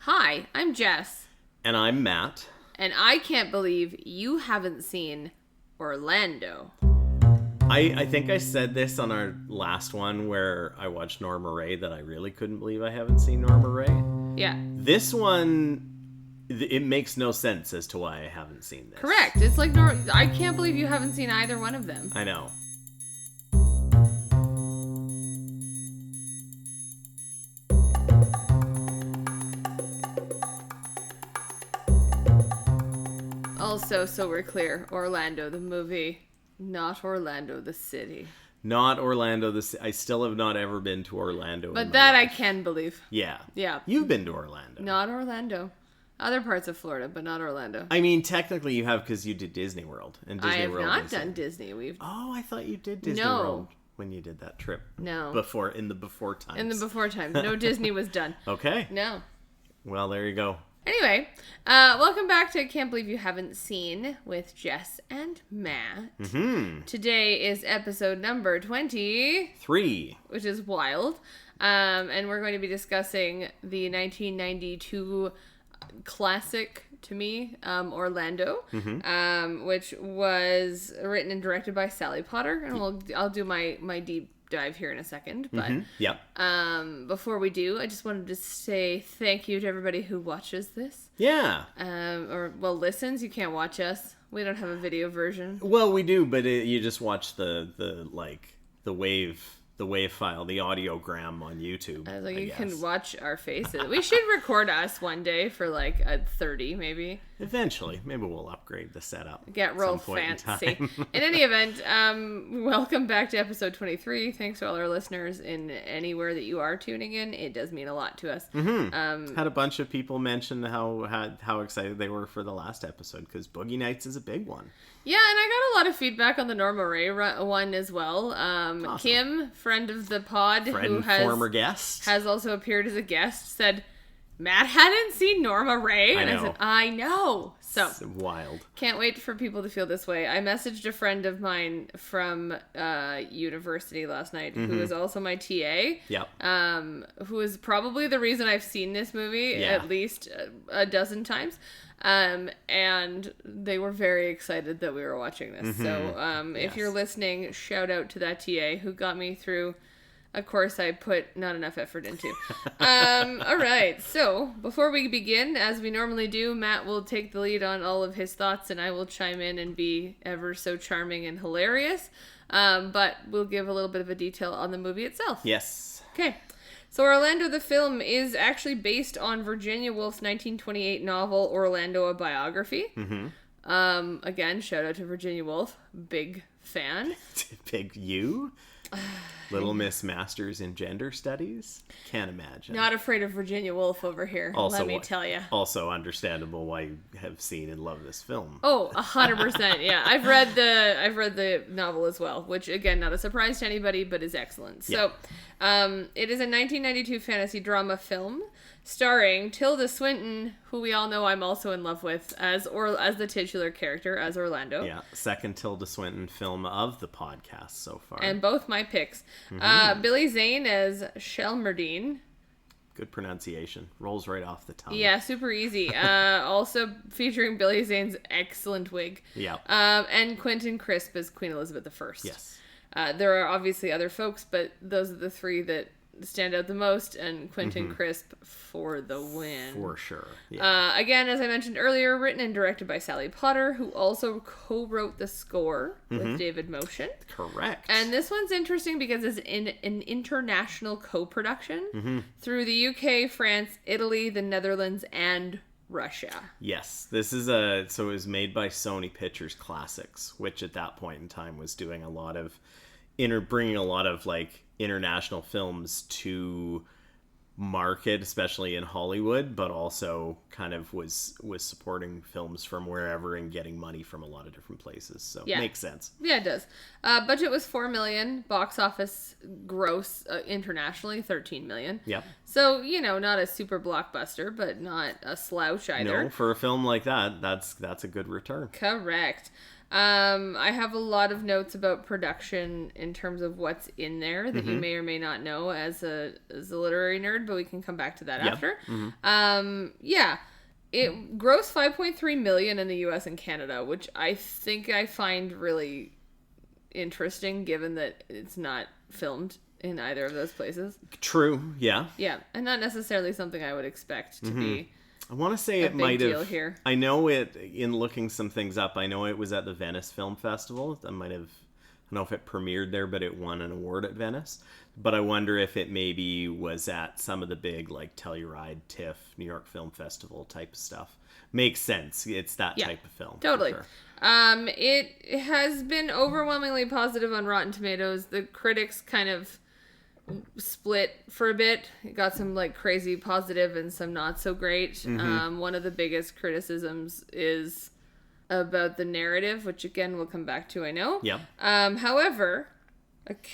Hi, I'm Jess. And I'm Matt. And I can't believe you haven't seen Orlando. I think I said this on our last one where I watched Norma Rae that I really couldn't believe I haven't seen Norma Rae. Yeah. This one, it makes no sense as to why I haven't seen this. Correct. It's like, I can't believe you haven't seen either one of them. I know. Also, so we're clear, Orlando the movie, not Orlando the city. Not Orlando. I still have not ever been to Orlando. But that I can believe. Yeah. Yeah. You've been to Orlando. Not Orlando. Other parts of Florida, but not Orlando. I mean, technically you have because you did Disney World. And Disney I have World not done Disney. Oh, I thought you did Disney World when you did that trip. No. In the before times. In the before times. No Disney was done. Okay. No. Well, there you go. Anyway, welcome back to Can't Believe You Haven't Seen with Jess and Matt. Mm-hmm. Today is episode number 23, which is wild. And we're going to be discussing the 1992 classic, to me, Orlando, which was written and directed by Sally Potter. And I'll do my deep dive here in a second, but before we do, I just wanted to say thank you to everybody who watches this. Yeah. Listens. You can't watch us. We don't have a video version. Well, we do, but you just watch the wave file, the audiogram on YouTube. I was like, you can watch our faces. We should record us one day for like a 30, maybe. Eventually. Maybe we'll upgrade the setup. Get real fancy. In any event, welcome back to episode 23. Thanks to all our listeners in anywhere that you are tuning in. It does mean a lot to us. Mm-hmm. Had a bunch of people mention how excited they were for the last episode because Boogie Nights is a big one. Yeah, and I got a lot of feedback on the Norma Rae one as well. Awesome. Kim, friend of the pod, former guest, has also appeared as a guest, said Matt hadn't seen Norma Rae. I know. And I said, I know. So it's wild. Can't wait for people to feel this way. I messaged a friend of mine from university last night who is also my TA. Yep. Who is probably the reason I've seen this movie at least a dozen times. And they were very excited that we were watching this. So if you're listening, shout out to that TA who got me through a course I put not enough effort into. All right. So before we begin, as we normally do, Matt will take the lead on all of his thoughts and I will chime in and be ever so charming and hilarious. But we'll give a little bit of a detail on the movie itself. Yes. Okay. So Orlando the film is actually based on Virginia Woolf's 1928 novel Orlando, a Biography. Again, shout out to Virginia Woolf. Big fan. Big you? Little Miss Masters in Gender Studies? Can't imagine. Not afraid of Virginia Woolf over here, let me tell you. Also understandable why you have seen and love this film. Oh, 100%, yeah. I've read the novel as well, which, again, not a surprise to anybody, but is excellent. So, it is a 1992 fantasy drama film starring Tilda Swinton, who we all know I'm also in love with, as the titular character, as Orlando. Yeah, second Tilda Swinton film of the podcast so far. And both my picks. Billy Zane as Shelmerdine. Good pronunciation. Rolls right off the tongue. Yeah, super easy. Also featuring Billy Zane's excellent wig. Yeah. And Quentin Crisp as Queen Elizabeth I. Yes. There are obviously other folks, but those are the three that stand out the most, and Quentin Crisp for the win. For sure. Yeah. Again, as I mentioned earlier, written and directed by Sally Potter, who also co-wrote the score with David Motion. Correct. And this one's interesting because it's in an international co-production through the UK, France, Italy, the Netherlands, and Russia. Yes. This is so it was made by Sony Pictures Classics, which at that point in time was doing a lot of bringing a lot of like international films to market, especially in Hollywood, but also kind of was supporting films from wherever and getting money from a lot of different places. So it makes sense. Yeah, it does. Budget was $4 million. Box office gross internationally, $13 million. Yep. So, not a super blockbuster, but not a slouch either. No, for a film like that, that's a good return. Correct. I have a lot of notes about production in terms of what's in there that you may or may not know as a literary nerd, but we can come back to that after. Yeah. It grossed $5.3 million in the US and Canada, which I think I find really interesting given that it's not filmed in either of those places. True, yeah. Yeah, and not necessarily something I would expect to be. I want to say it might have. Here. I know it, in looking some things up, I know it was at the Venice Film Festival. I might have, I don't know if it premiered there, but it won an award at Venice. But I wonder if it maybe was at some of the big, like, Telluride, TIFF, New York Film Festival type of stuff. Makes sense. It's that type of film. Totally. Sure. It has been overwhelmingly positive on Rotten Tomatoes. The critics kind of split for a bit. It got some like crazy positive and some not so great. One of the biggest criticisms is about the narrative, which again we'll come back to, I know. Yeah. However,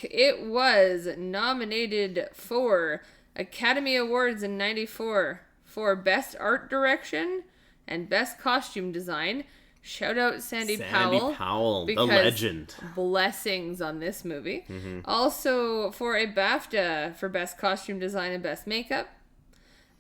it was nominated for Academy Awards in '94 for Best Art Direction and Best Costume Design. Shout out Sandy Powell, the legend. Blessings on this movie. Also for a BAFTA for Best Costume Design and Best Makeup.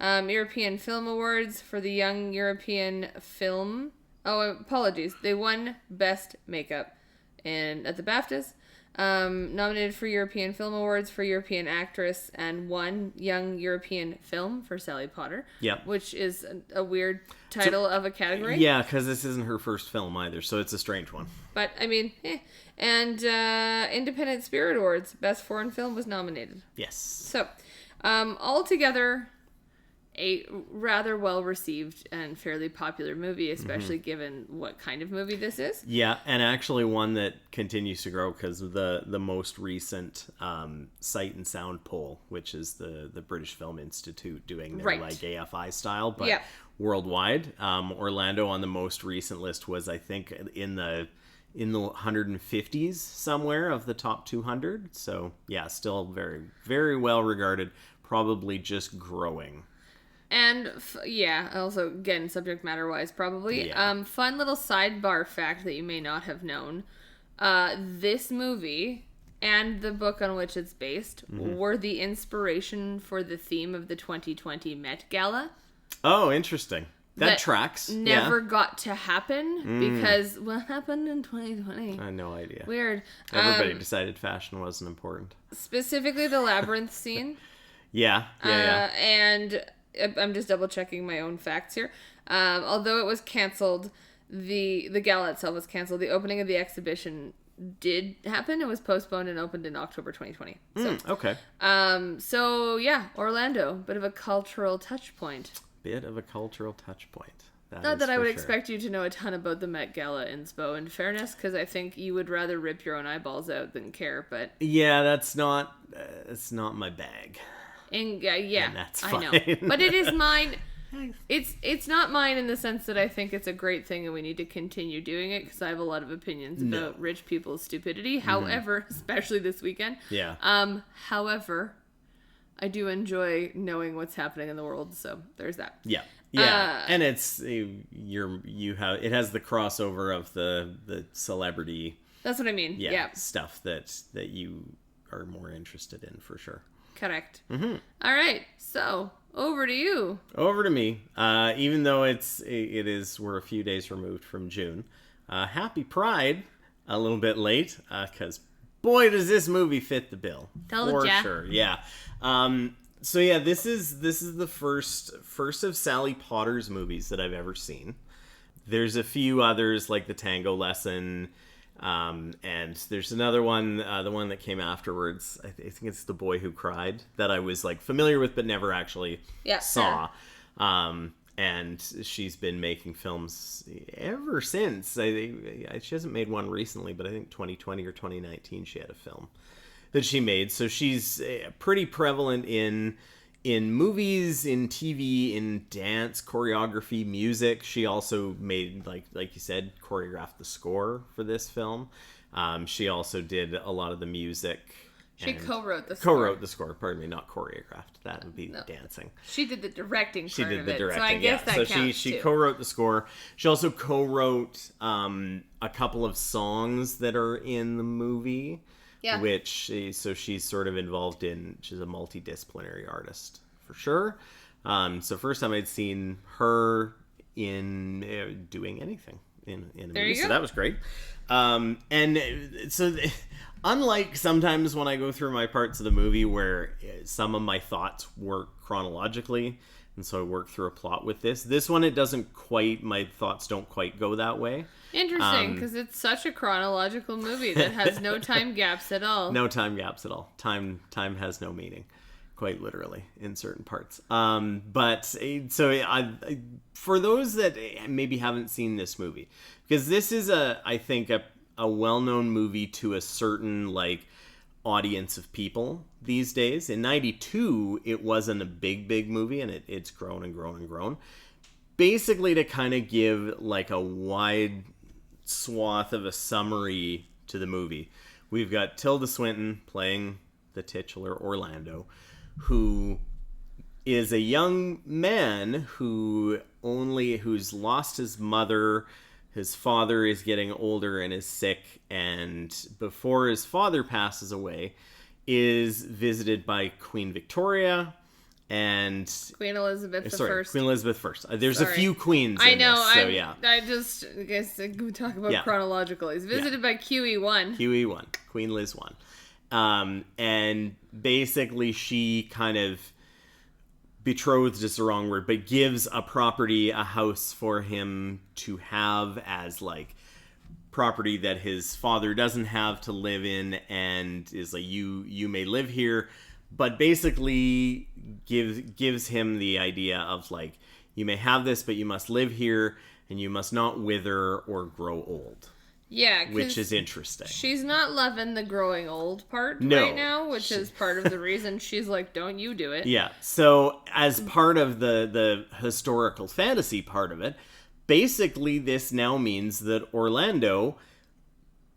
European Film Awards for the Young European Film. Oh, apologies. They won Best Makeup at the BAFTAs. Nominated for European Film Awards for European Actress and won Young European Film for Sally Potter. Yeah. Which is a weird title of a category. Yeah, because this isn't her first film either, so it's a strange one. But, I mean, And Independent Spirit Awards, Best Foreign Film was nominated. Yes. So, altogether, a rather well-received and fairly popular movie, especially given what kind of movie this is. Yeah, and actually one that continues to grow because of the most recent Sight and Sound poll, which is the British Film Institute doing their like AFI style, but worldwide. Orlando on the most recent list was, I think, in the 150s somewhere of the top 200. So yeah, still very, very well regarded, probably just growing. And, also, again, subject matter-wise, probably. Yeah. Fun little sidebar fact that you may not have known. This movie and the book on which it's based were the inspiration for the theme of the 2020 Met Gala. Oh, interesting. That tracks. Never got to happen because what happened in 2020? I had no idea. Weird. Everybody decided fashion wasn't important. Specifically the labyrinth scene. Yeah. And I'm just double checking my own facts here. Although it was canceled, the gala itself was canceled. The opening of the exhibition did happen. It was postponed and opened in October 2020. So, okay. So yeah, Orlando, bit of a cultural touch point. Not that I would expect you to know a ton about the Met Gala inspo, in fairness, because I think you would rather rip your own eyeballs out than care. But yeah, that's not my bag. And that's fine. I know, but it is mine. It's not mine in the sense that I think it's a great thing and we need to continue doing it, because I have a lot of opinions about rich people's stupidity. However, especially this weekend. Yeah. However, I do enjoy knowing what's happening in the world, so there's that. Yeah. Yeah, and it's it has the crossover of the celebrity. That's what I mean. Yeah. Stuff that you are more interested in for sure. Correct. All right, so over to you. Over to me. Even though we're a few days removed from June. Happy Pride. A little bit late, because boy does this movie fit the bill. For sure. Yeah. So yeah, this is the first of Sally Potter's movies that I've ever seen. There's a few others like The Tango Lesson. And there's another one, the one that came afterwards. I think it's The Boy Who Cried, that I was like familiar with but never actually saw. And she's been making films ever since. She hasn't made one recently, but I think 2020 or 2019 she had a film that she made. So she's pretty prevalent in movies, in TV, in dance, choreography, music. She also made, like you said, choreographed the score for this film. She also did a lot of the music She co-wrote the score. Co-wrote the score, pardon me, not choreographed. That would be dancing. She did the directing part of it, directing, so I guess that counts So she co-wrote the score. She also co-wrote a couple of songs that are in the movie. Yeah. So she's sort of involved in, she's a multidisciplinary artist, for sure. So first time I'd seen her in doing anything in a movie, so that was great. And so unlike sometimes when I go through my parts of the movie where some of my thoughts work chronologically, and so I work through a plot with this one, it doesn't quite, my thoughts don't quite go that way. Interesting, because it's such a chronological movie that has no time gaps at all. No time gaps at all. Time has no meaning, quite literally, in certain parts. But so I for those that maybe haven't seen this movie, because this is I think a well-known movie to a certain like audience of people these days. In 92, it wasn't a big movie, and it's grown and grown and grown. Basically, to kind of give like a wide swath of a summary to the movie, we've got Tilda Swinton playing the titular Orlando, who is a young man who's lost his mother. His father is getting older and is sick, and before his father passes away, is visited by Queen Victoria and Queen Elizabeth I. Queen Elizabeth I. There's a few queens. I know. This, so yeah. I guess we talk about chronological. He's visited by QE1. QE1, Queen Liz I, and basically she kind of betrothed is the wrong word, but gives a property, a house for him to have as like property that his father doesn't have to live in, and is like, you may live here, but basically gives him the idea of like, you may have this, but you must live here, and you must not wither or grow old. Yeah, which is interesting. She's not loving the growing old part right now, which is part of the reason she's like, don't you do it. Yeah, so as part of the historical fantasy part of it, basically this now means that Orlando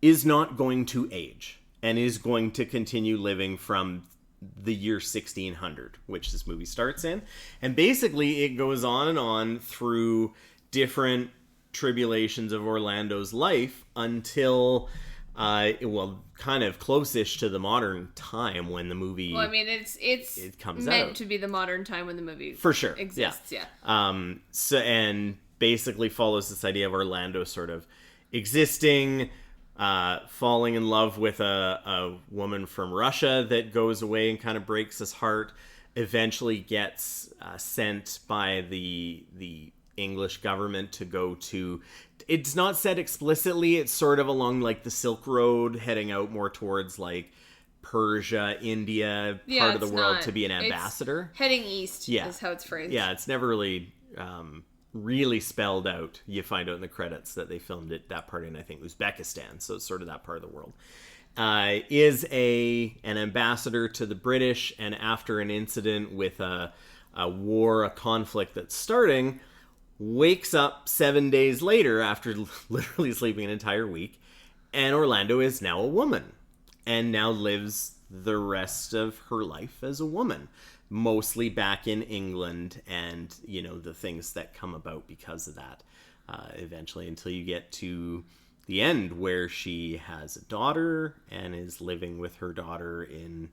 is not going to age and is going to continue living from the year 1600, which this movie starts in. And basically it goes on and on through different tribulations of Orlando's life until kind of close-ish to the modern time when the movie it comes meant out. To be the modern time when the movie for sure exists. Yeah. So, and basically follows this idea of Orlando sort of existing, falling in love with a woman from Russia that goes away and kind of breaks his heart, eventually gets sent by the English government to go to, it's not said explicitly, it's sort of along like the Silk Road, heading out more towards like Persia, India, part of the world, to be an ambassador. It's heading east is how it's phrased. Yeah, it's never really spelled out. You find out in the credits that they filmed it, that part in, I think, Uzbekistan, so it's sort of that part of the world. Is an ambassador to the British, and after an incident with a war, a conflict that's starting, wakes up 7 days later after literally sleeping an entire week, and Orlando is now a woman, and now lives the rest of her life as a woman, mostly back in England, and the things that come about because of that, eventually, until you get to the end where she has a daughter and is living with her daughter in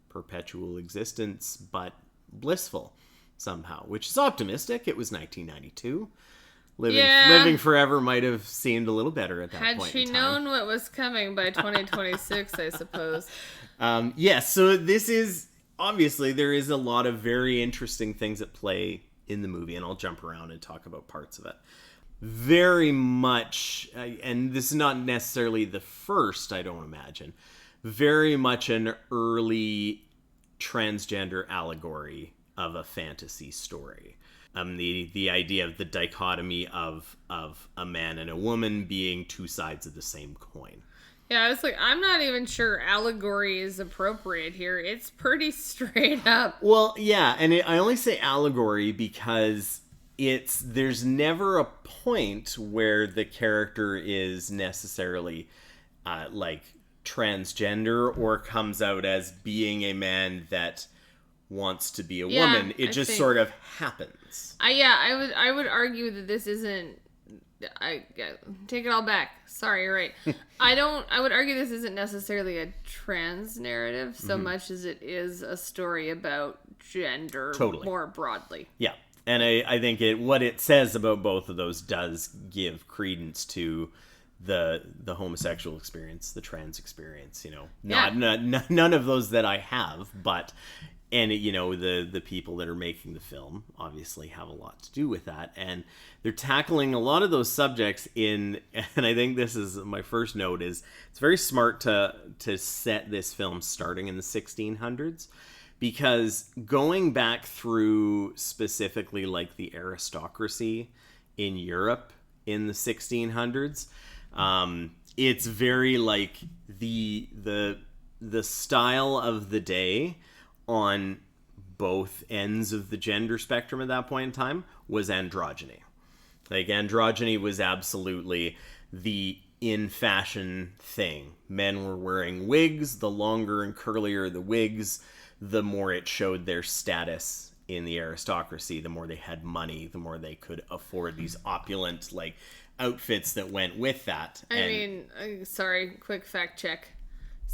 perpetual existence, but blissful somehow, which is optimistic. It was 1992. Living forever might have seemed a little better at that point in time. Had she known what was coming by 2026, I suppose. So this is, obviously, there is a lot of very interesting things at play in the movie, and I'll jump around and talk about parts of it. Very much, and this is not necessarily the first, I don't imagine, very much an early transgender allegory of a fantasy story. The idea of the dichotomy of a man and a woman being two sides of the same coin. Yeah, I was like, I'm not even sure allegory is appropriate here. It's pretty straight up. Well, yeah, and I only say allegory because there's never a point where the character is necessarily transgender or comes out as being a man that wants to be a woman. It just sort of happens. I would argue that this isn't. I take it all back. Sorry, you're right. I would argue this isn't necessarily a trans narrative so much as it is a story about gender more broadly. Yeah. And I think what it says about both of those does give credence to the homosexual experience, the trans experience, none of those that I have, but the people that are making the film obviously have a lot to do with that, and they're tackling a lot of those subjects and I think this is my first note is it's very smart to set this film starting in the 1600s, because going back through specifically like the aristocracy in Europe in the 1600s, it's very like the style of the day on both ends of the gender spectrum at that point in time was androgyny. Like, androgyny was absolutely the in fashion thing. Men were wearing wigs. The longer and curlier the wigs, the more it showed their status in the aristocracy. The more they had money, the more they could afford these opulent like outfits that went with that. Sorry, quick fact check.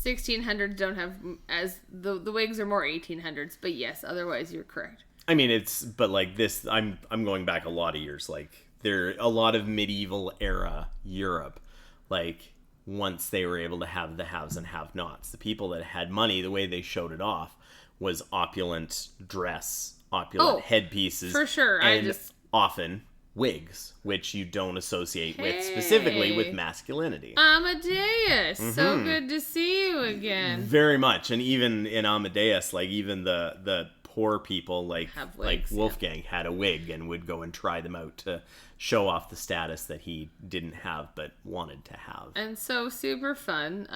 1600s don't have as the wigs are more 1800s, but yes, otherwise you're correct. I mean, but like this, I'm going back a lot of years. Like, there a lot of medieval era Europe, like once they were able to have the haves and have-nots, the people that had money, the way they showed it off was opulent dress, opulent headpieces, for sure. And often wigs, which you don't associate with specifically with masculinity. Amadeus, so good to see you again. Very much, and even in Amadeus, like even the poor people like Wolfgang had a wig and would go and try them out to show off the status that he didn't have but wanted to have. And so super fun.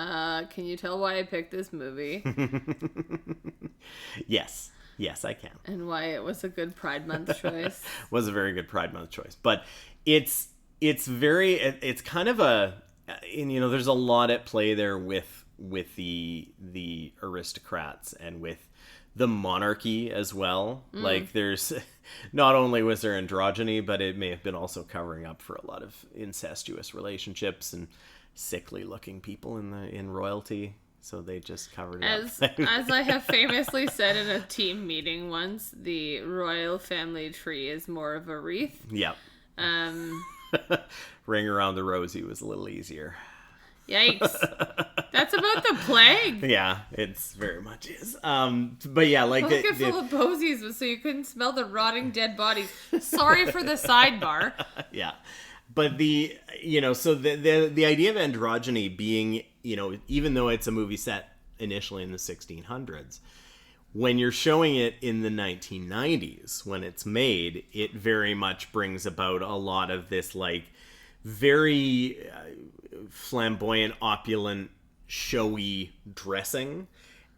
Can you tell why I picked this movie? Yes, I can. And why it was a good Pride Month choice. Was a very good Pride Month choice. But it's kind of there's a lot at play there with the aristocrats and with the monarchy as well. Like, there's not only was there androgyny, but it may have been also covering up for a lot of incestuous relationships and sickly looking people in royalty. So they just covered it up. As I have famously said in a team meeting once, the royal family tree is more of a wreath. Yep. Ring around the rosy was a little easier. Yikes. That's about the plague. Yeah, it's very much is. But yeah, like bucket full of posies was so you couldn't smell the rotting dead bodies. Sorry for the sidebar. Yeah. But the idea of androgyny being, even though it's a movie set initially in the 1600s, when you're showing it in the 1990s, when it's made, it very much brings about a lot of this, like, very flamboyant, opulent, showy dressing.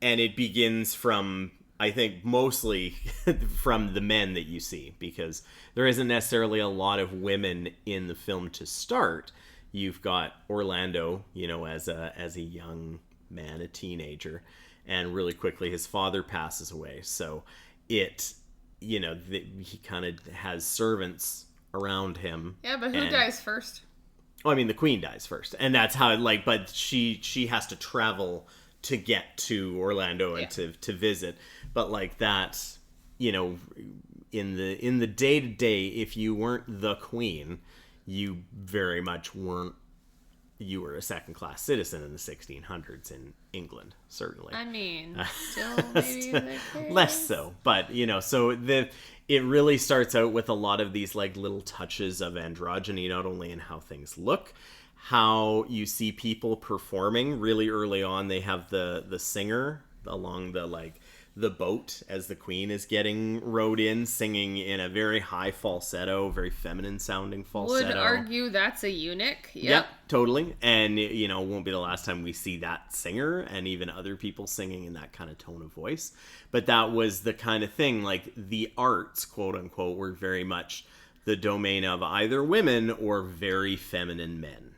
And it begins from, I think, mostly from the men that you see, because there isn't necessarily a lot of women in the film to start. You've got Orlando, as a young man, a teenager, and really quickly his father passes away. So he kind of has servants around him. Yeah, but who dies first? Oh, I mean, the queen dies first, and that's how but she has to travel to get to Orlando and to visit. But like that, in the day-to-day, if you weren't the queen, you very much weren't. You were a second-class citizen in the 1600s in England, certainly. I mean, still maybe the case. Less so, but so it really starts out with a lot of these like little touches of androgyny, not only in how things look, how you see people performing. Really early on, they have the singer along the boat as the queen is getting rowed in, singing in a very high falsetto, very feminine sounding falsetto. Would argue that's a eunuch. Yep, totally. And it won't be the last time we see that singer and even other people singing in that kind of tone of voice. But that was the kind of thing, like the arts, quote unquote, were very much the domain of either women or very feminine men.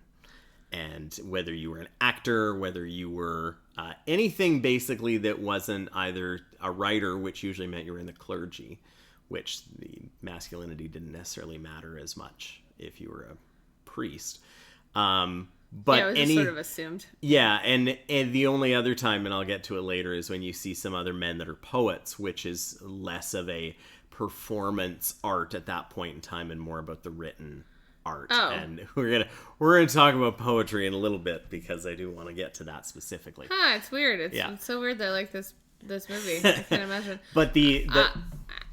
And whether you were an actor, whether you were anything basically that wasn't either a writer, which usually meant you were in the clergy, which the masculinity didn't necessarily matter as much if you were a priest. But it was just sort of assumed. Yeah, and the only other time, and I'll get to it later, is when you see some other men that are poets, which is less of a performance art at that point in time and more about the written art. Oh. And we're gonna talk about poetry in a little bit because I do want to get to that specifically. It's weird. It's so weird that I like this movie. I can't imagine. But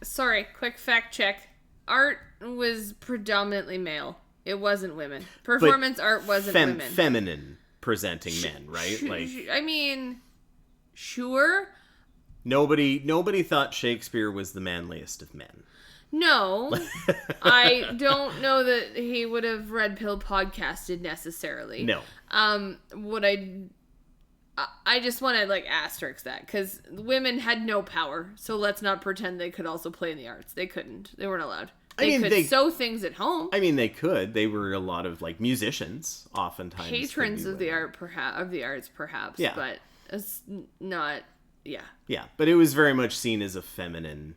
sorry, quick fact check. Art was predominantly male. It wasn't women. Performance art wasn't women. Feminine presenting men, right? I mean, sure. Nobody thought Shakespeare was the manliest of men. No, I don't know that he would have red pill podcasted necessarily. No. What I just want to asterisk that because women had no power, so let's not pretend they could also play in the arts. They couldn't. They weren't allowed. They could sew things at home. I mean, they could. They were a lot of musicians, oftentimes patrons of the arts, perhaps. Yeah. But it's not. Yeah. Yeah, but it was very much seen as a feminine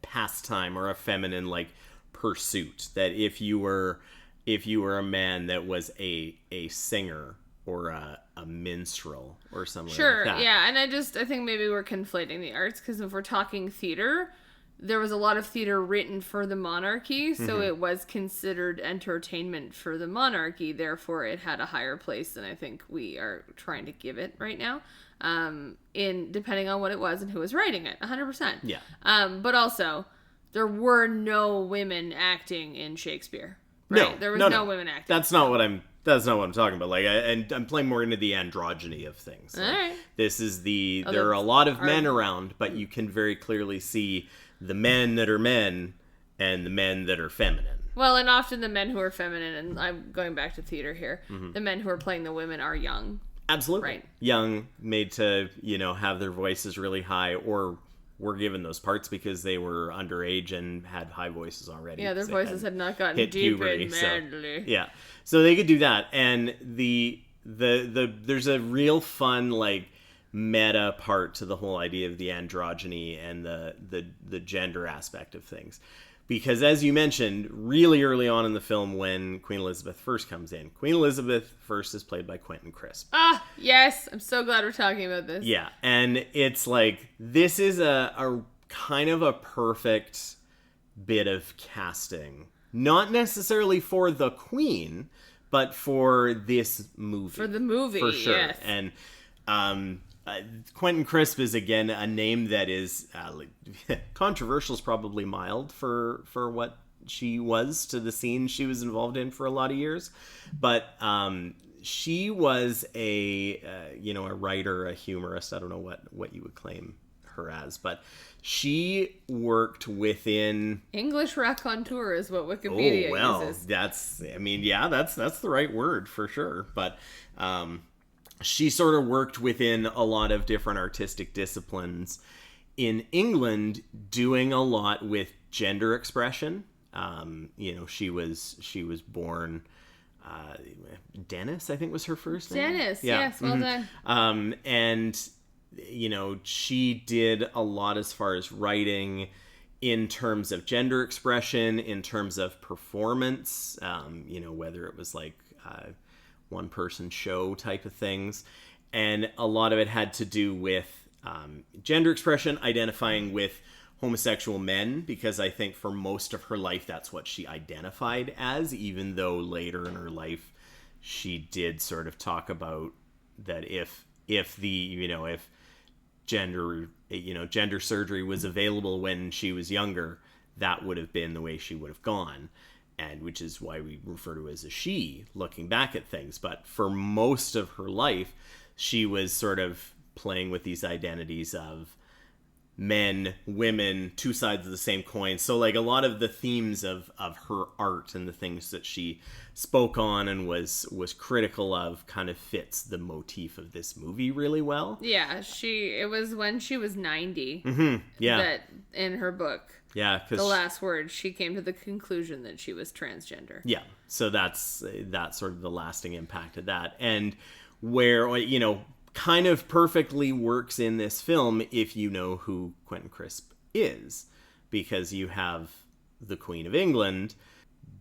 pastime or a feminine pursuit. That if you were a man that was a singer or a minstrel or something like that. Sure. Yeah, and I think maybe we're conflating the arts because if we're talking theater. There was a lot of theater written for the monarchy, so it was considered entertainment for the monarchy. Therefore, it had a higher place than I think we are trying to give it right now. Depending on what it was and who was writing it, 100%. Yeah. But also, there were no women acting in Shakespeare. Right? No, there was no women acting. That's not what I'm talking about. And I'm playing more into the androgyny of things. All right. This is there are a lot of men around, but you can very clearly see the men that are men and the men that are feminine. Well, and often the men who are feminine, and I'm going back to theater here, the men who are playing the women are young. Absolutely. Right. Young, made to, have their voices really high, or were given those parts because they were underage and had high voices already. Yeah, their voices had not gotten deep and manly. So they could do that. And there's a real fun, meta part to the whole idea of the androgyny and the gender aspect of things, because as you mentioned really early on in the film when Queen Elizabeth first comes in, Queen Elizabeth first is played by Quentin Crisp. Yes, I'm so glad we're talking about this. Yeah, and it's this is a kind of a perfect bit of casting, not necessarily for the Queen but for this movie, for the movie, for sure. Yes. And Quentin Crisp is again a name that is controversial is probably mild for what she was to the scene she was involved in for a lot of years, but she was a writer, a humorist. I don't know what you would claim her as, but she worked within English raconteur is what Wikipedia uses. That's the right word for sure, but she sort of worked within a lot of different artistic disciplines in England, doing a lot with gender expression. She was born Dennis, I think was her first name. Dennis, yes, well done. And she did a lot as far as writing in terms of gender expression, in terms of performance, whether it was one person show type of things, and a lot of it had to do with gender expression, identifying with homosexual men, because I think for most of her life that's what she identified as, even though later in her life she did sort of talk about that if gender surgery was available when she was younger, that would have been the way she would have gone. And which is why we refer to it as a she, looking back at things. But for most of her life, she was sort of playing with these identities of men, women, two sides of the same coin. So a lot of the themes of her art and the things that she spoke on and was critical of kind of fits the motif of this movie really well. Yeah, it was when she was 90. Mm-hmm. Yeah. That in her book. Yeah, the last word, she came to the conclusion that she was transgender. Yeah, so that's sort of the lasting impact of that. And where, you know, kind of perfectly works in this film if you know who Quentin Crisp is. Because you have the Queen of England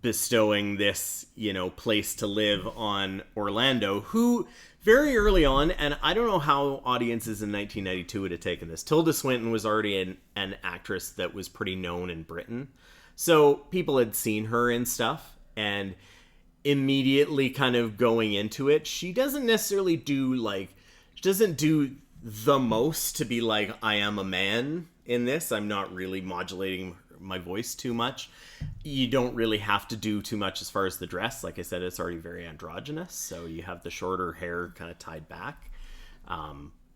bestowing this, you know, place to live on Orlando, who very early on, and I don't know how audiences in 1992 would have taken this. Tilda Swinton was already an actress that was pretty known in Britain. So people had seen her and stuff, and immediately kind of going into it, she doesn't necessarily do, like, she doesn't do the most to be like, I am a man in this. I'm not really modulating my voice too much. You don't really have to do too much as far as the dress. Like I said, it's already very androgynous, so you have the shorter hair kind of tied back.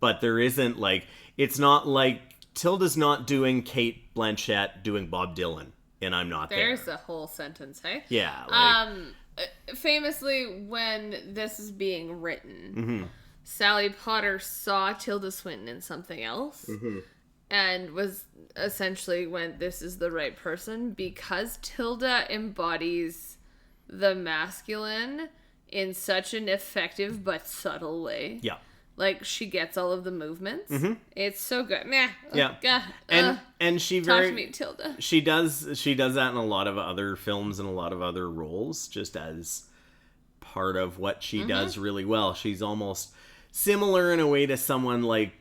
But there isn't, like, it's not like Tilda's not doing Kate Blanchett doing Bob Dylan, and I'm not there. There's a whole sentence, hey? Yeah. Like, famously, when this is being written, mm-hmm. Sally Potter saw Tilda Swinton in something else. Mm-hmm. And was essentially went, this is the right person, because Tilda embodies the masculine in such an effective but subtle way. Yeah. Like, she gets all of the movements. Mm-hmm. It's so good. Nah. Yeah. And she talk to me, Tilda. She does that in a lot of other films and a lot of other roles, just as part of what she mm-hmm. does really well. She's almost similar in a way to someone like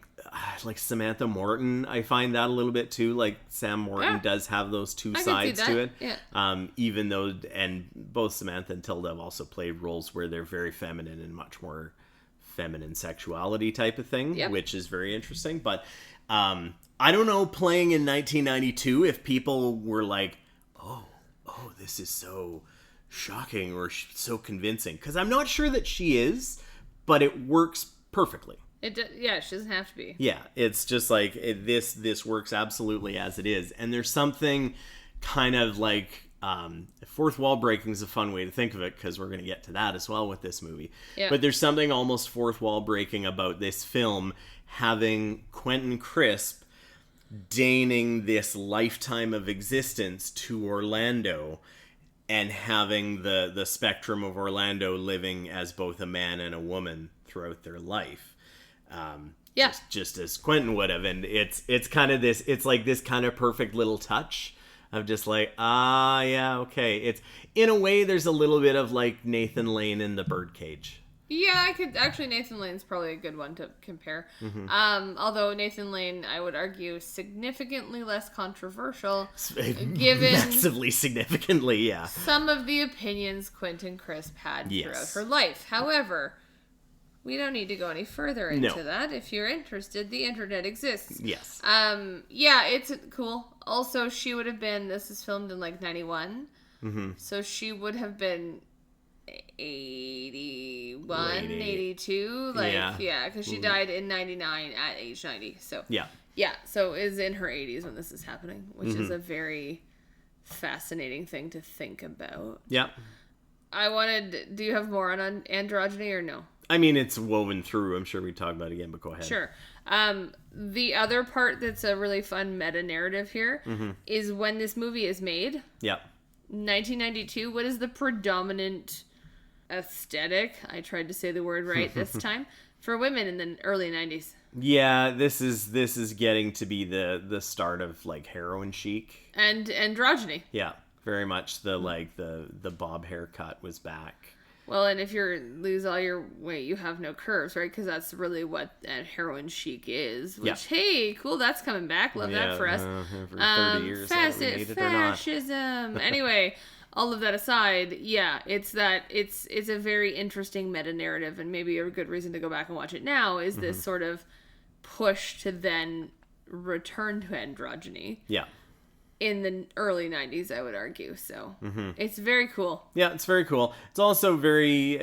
Samantha Morton. I find that a little bit too. Like, Sam Morton does have those two sides to it. Yeah. Even though, and both Samantha and Tilda have also played roles where they're very feminine and much more feminine sexuality type of thing, which is very interesting. But I don't know, playing in 1992, if people were like, oh, this is so shocking or so convincing. Because I'm not sure that she is, but it works perfectly. She doesn't have to be. Yeah, it's just like, this works absolutely as it is. And there's something kind of like, fourth wall breaking is a fun way to think of it, because we're going to get to that as well with this movie. Yeah. But there's something almost fourth wall breaking about this film having Quentin Crisp deigning this lifetime of existence to Orlando, and having the spectrum of Orlando living as both a man and a woman throughout their life. Just as Quentin would have. And it's kind of this, it's like this kind of perfect little touch of just like, okay. It's, in a way, there's a little bit of like Nathan Lane in The Birdcage. Yeah, Nathan Lane's probably a good one to compare. Mm-hmm. Although Nathan Lane, I would argue, significantly less controversial, given massively significantly, yeah, some of the opinions Quentin Crisp had throughout her life. However, we don't need to go any further into that. If you're interested, the internet exists. Yes. It's cool. Also, she would have been, this is filmed in like 91. Mm-hmm. So she would have been 81, 82. Because she died in 99 at age 90. So so is in her 80s when this is happening, which is a very fascinating thing to think about. Yeah. Do you have more on androgyny or no? I mean, it's woven through. I'm sure we talk about it again, but go ahead. Sure. The other part that's a really fun meta-narrative here is when this movie is made. Yeah. 1992, what is the predominant aesthetic? I tried to say the word right this time. For women in the early 90s. Yeah, this is getting to be the start of like heroin chic. And androgyny. Yeah, very much the bob haircut was back. Well, and if you lose all your weight, you have no curves, right? Because that's really what heroin chic is. Which, hey, cool, that's coming back. Love that for us. For 30 years, fascism. Anyway, all of that aside, it's a very interesting meta-narrative, and maybe a good reason to go back and watch it now is this sort of push to then return to androgyny. Yeah. In the early 90s, I would argue. So it's very cool. Yeah, it's very cool. It's also very,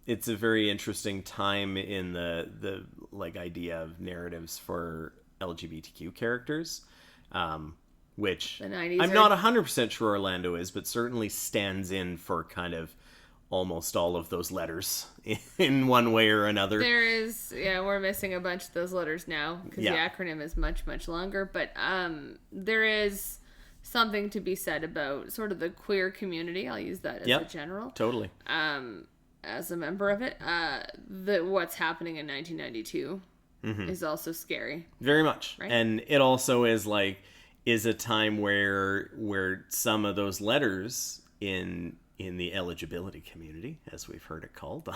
it's a very interesting time in the like idea of narratives for LGBTQ characters, which I'm not 100% sure Orlando is, but certainly stands in for kind of almost all of those letters in one way or another. There is, we're missing a bunch of those letters now because the acronym is much, much longer. But there is something to be said about sort of the queer community. I'll use that as a general. Totally. As a member of it, what's happening in 1992 is also scary. Very much. Right? And it also is a time where some of those letters in the eligibility community, as we've heard it called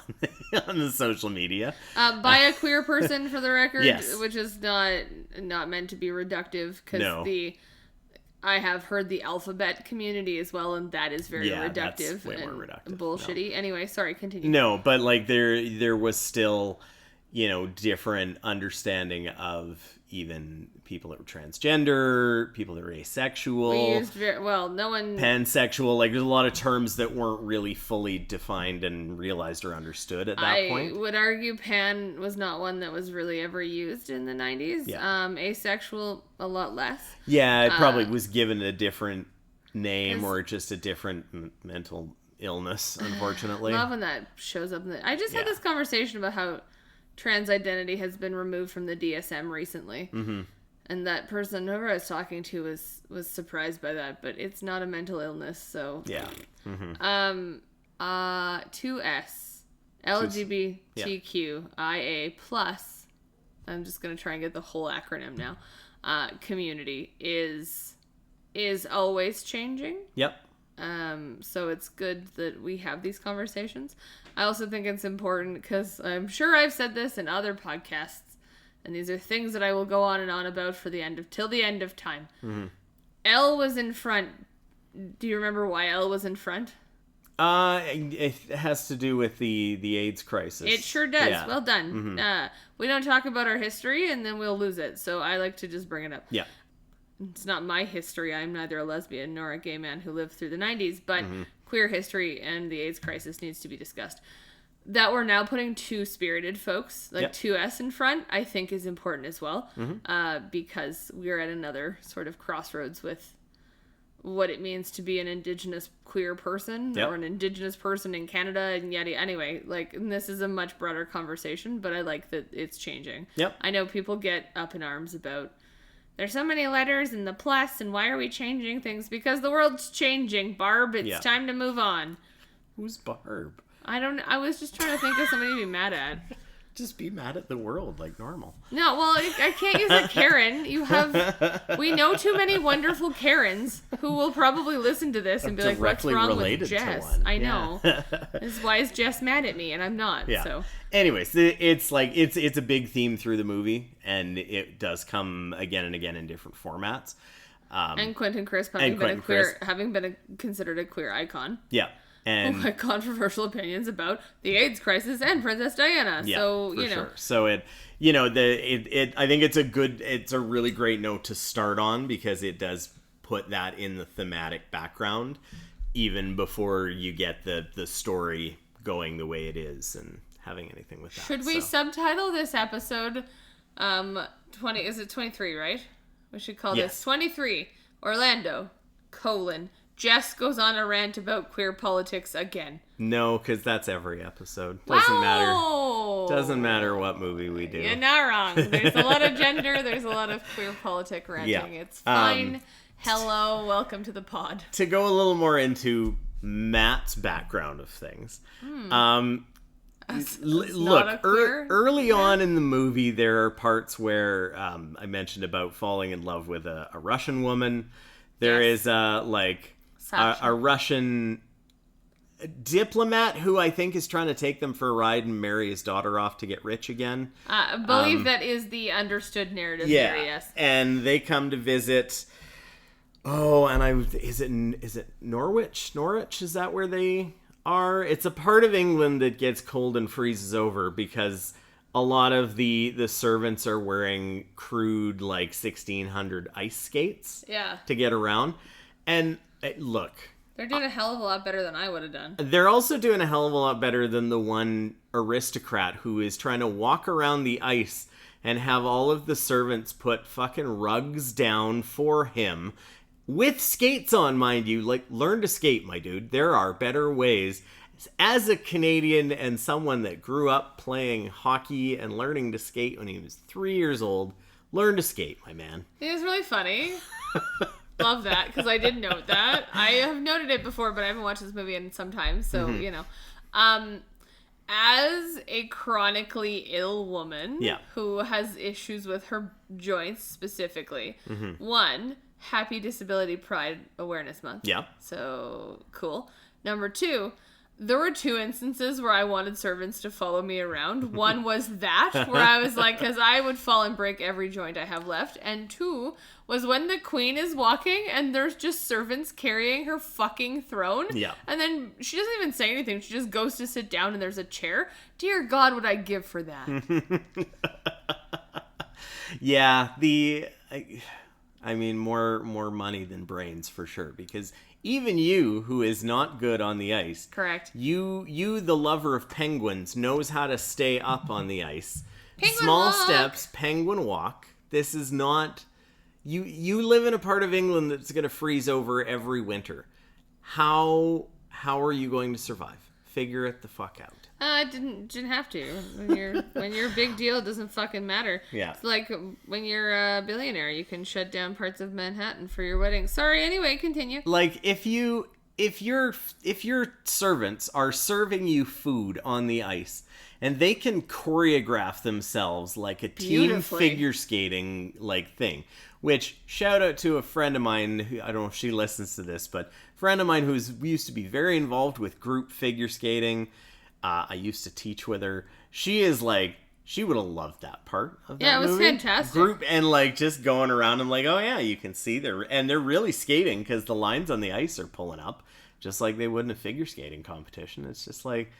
on the social media, by a queer person, for the record, yes. which is not meant to be reductive, because I have heard the alphabet community as well, and that is very reductive. That's way more reductive. Bullshitty. No. Anyway, sorry, continue. No, but like there was still, different understanding of even people that were transgender, people that were asexual. We used no one... pansexual. Like, there's a lot of terms that weren't really fully defined and realized or understood at that point. I would argue pan was not one that was really ever used in the 90s. Yeah. Asexual, a lot less. Yeah, it probably was given a different name or just a different mental illness, unfortunately. I love when that shows up. I just had this conversation about how trans identity has been removed from the DSM recently. Mm-hmm. And that person, whoever I was talking to, was surprised by that, but it's not a mental illness, so... Yeah. Mm-hmm. 2S. LGBTQIA+. I'm just going to try and get the whole acronym now. Community is always changing. Yep. So it's good that we have these conversations. I also think it's important because I'm sure I've said this in other podcasts, and these are things that I will go on and on about till the end of time. Mm-hmm. L was in front. Do you remember why L was in front? It has to do with the AIDS crisis. It sure does. Yeah. Well done. Mm-hmm. We don't talk about our history, and then we'll lose it. So I like to just bring it up. Yeah. It's not my history. I'm neither a lesbian nor a gay man who lived through the 90s, but queer history and the AIDS crisis needs to be discussed. That we're now putting two-spirited folks, 2S in front, I think is important as well, because we're at another sort of crossroads with what it means to be an Indigenous queer person or an Indigenous person in Canada and anyway, and this is a much broader conversation, but I like that it's changing. Yep. I know people get up in arms about there's so many letters in the plus, and why are we changing things? Because the world's changing, Barb. It's time to move on. Who's Barb? I was just trying to think of somebody to be mad at. Just be mad at the world like normal. No, well, I can't use a Karen. We know too many wonderful Karens who will probably listen to this and be like, what's wrong with Jess? I know. This is why is Jess mad at me and I'm not. Yeah. So. Anyways, it's a big theme through the movie, and it does come again and again in different formats. And Quentin Crisp having been considered a queer icon. Yeah. And who had controversial opinions about the AIDS crisis and Princess Diana. Yeah, so, sure. So I think it's a really great note to start on, because it does put that in the thematic background even before you get the story going the way it is and having anything with that. Should we subtitle this episode 20, is it 23, right? We should call this 23 Orlando, Jess goes on a rant about queer politics again. No, because that's every episode. Doesn't matter what movie we do. You're not wrong. There's a lot of gender. There's a lot of queer politic ranting. Yeah. It's fine. Hello. Welcome to the pod. To go a little more into Matt's background of things. Look, early on in the movie, there are parts where I mentioned about falling in love with a Russian woman. There is a Russian diplomat who I think is trying to take them for a ride and marry his daughter off to get rich again. I believe that is the understood narrative there, yes. And they come to visit. Is it Norwich? Norwich, is that where they are? It's a part of England that gets cold and freezes over because a lot of the servants are wearing crude 1600 ice skates to get around. And look, they're doing a hell of a lot better than I would have done. They're also doing a hell of a lot better than the one aristocrat who is trying to walk around the ice and have all of the servants put fucking rugs down for him with skates on, mind you. Learn to skate, my dude. There are better ways. As a Canadian and someone that grew up playing hockey and learning to skate when he was 3 years old, learn to skate, my man. It was really funny. Love that, because I did note that. I have noted it before, but I haven't watched this movie in some time, so, you know. As a chronically ill woman who has issues with her joints specifically, one, happy Disability Pride Awareness Month. Yeah. So, cool. Number two, there were 2 instances where I wanted servants to follow me around. One was that, where I was like, because I would fall and break every joint I have left. And 2 was when the queen is walking and there's just servants carrying her fucking throne. Yeah. And then she doesn't even say anything. She just goes to sit down and there's a chair. Dear God, would I give for that? Yeah, I mean, more money than brains for sure, because even you, who is not good on the ice, correct? You, the lover of penguins, knows how to stay up on the ice. Penguin Small walk. steps, penguin walk. This is not. You live in a part of England that's going to freeze over every winter. How are you going to survive? Figure it the fuck out. Didn't have to. When you're a big deal, it doesn't fucking matter. Yeah. It's like when you're a billionaire, you can shut down parts of Manhattan for your wedding. Sorry, anyway, continue. Like if your servants are serving you food on the ice and they can choreograph themselves like a team figure skating like thing, which shout out to a friend of mine who, I don't know if she listens to this, but a friend of mine who used to be very involved with group figure skating. I used to teach with her. She is like, she would have loved that part of that movie. Yeah, it was fantastic. Group and like just going around. I'm like, oh yeah, you can see they're really skating because the lines on the ice are pulling up, just like they would in a figure skating competition. It's just like,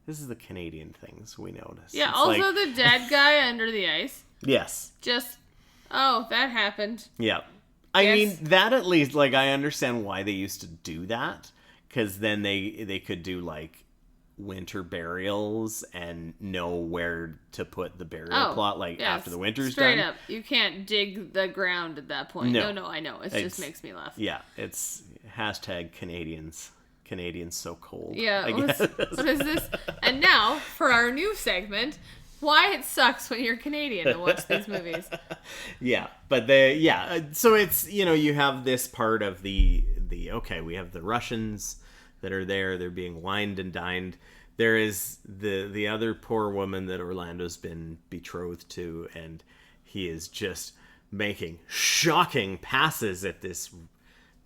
this is the Canadian things we notice. Yeah. It's also, like, the dead guy under the ice. Yes. Just, oh, that happened. Yeah. I mean, that at least, like, I understand why they used to do that, because then they could do like winter burials and know where to put the burial plot after the winter's straight done. Up, you can't dig the ground at that point. No, I know. It just makes me laugh. Yeah, it's hashtag Canadians so cold. Yeah, what is this? And now for our new segment, why it sucks when you're Canadian and watch these movies. Yeah, but so it's, you have this part of the okay, we have the Russians that are there, they're being wined and dined. There is the other poor woman that Orlando's been betrothed to, and he is just making shocking passes at this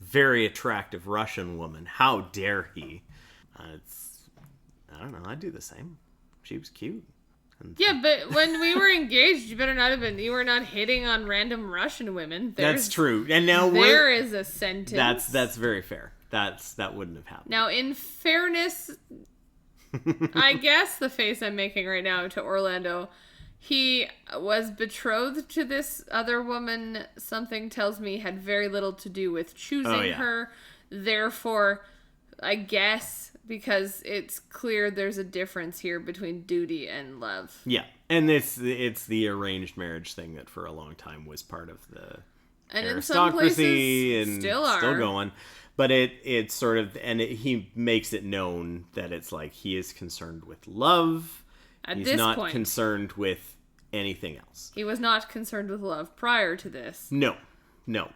very attractive Russian woman. How dare he? I don't know, I'd do the same. She was cute. Yeah, but when we were engaged, you were not hitting on random Russian women. That's true. And now there is a sentence. That's very fair. That wouldn't have happened. Now, in fairness, I guess the face I'm making right now to Orlando, he was betrothed to this other woman. Something tells me had very little to do with choosing her. Therefore, I guess, because it's clear there's a difference here between duty and love. Yeah, and it's the arranged marriage thing that for a long time was part of the aristocracy and still going. But it's sort of, and he makes it known that it's like he is concerned with love. He's not concerned with anything else. He was not concerned with love prior to this. No.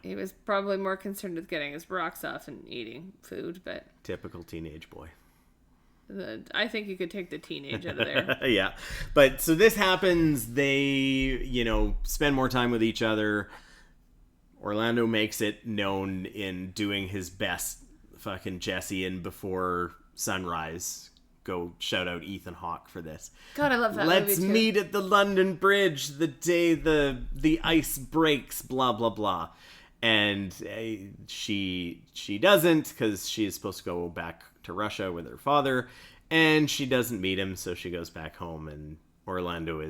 He was probably more concerned with getting his rocks off and eating food, but... Typical teenage boy. I think you could take the teenage out of there. Yeah. But, so this happens, they, spend more time with each other. Orlando makes it known in doing his best fucking Jesse in Before Sunrise. Go shout out Ethan Hawke for this. God, I love that Let's movie too. Meet at the London Bridge the day the ice breaks, blah, blah, blah. And she doesn't, because she is supposed to go back to Russia with her father. And she doesn't meet him, so she goes back home. And Orlando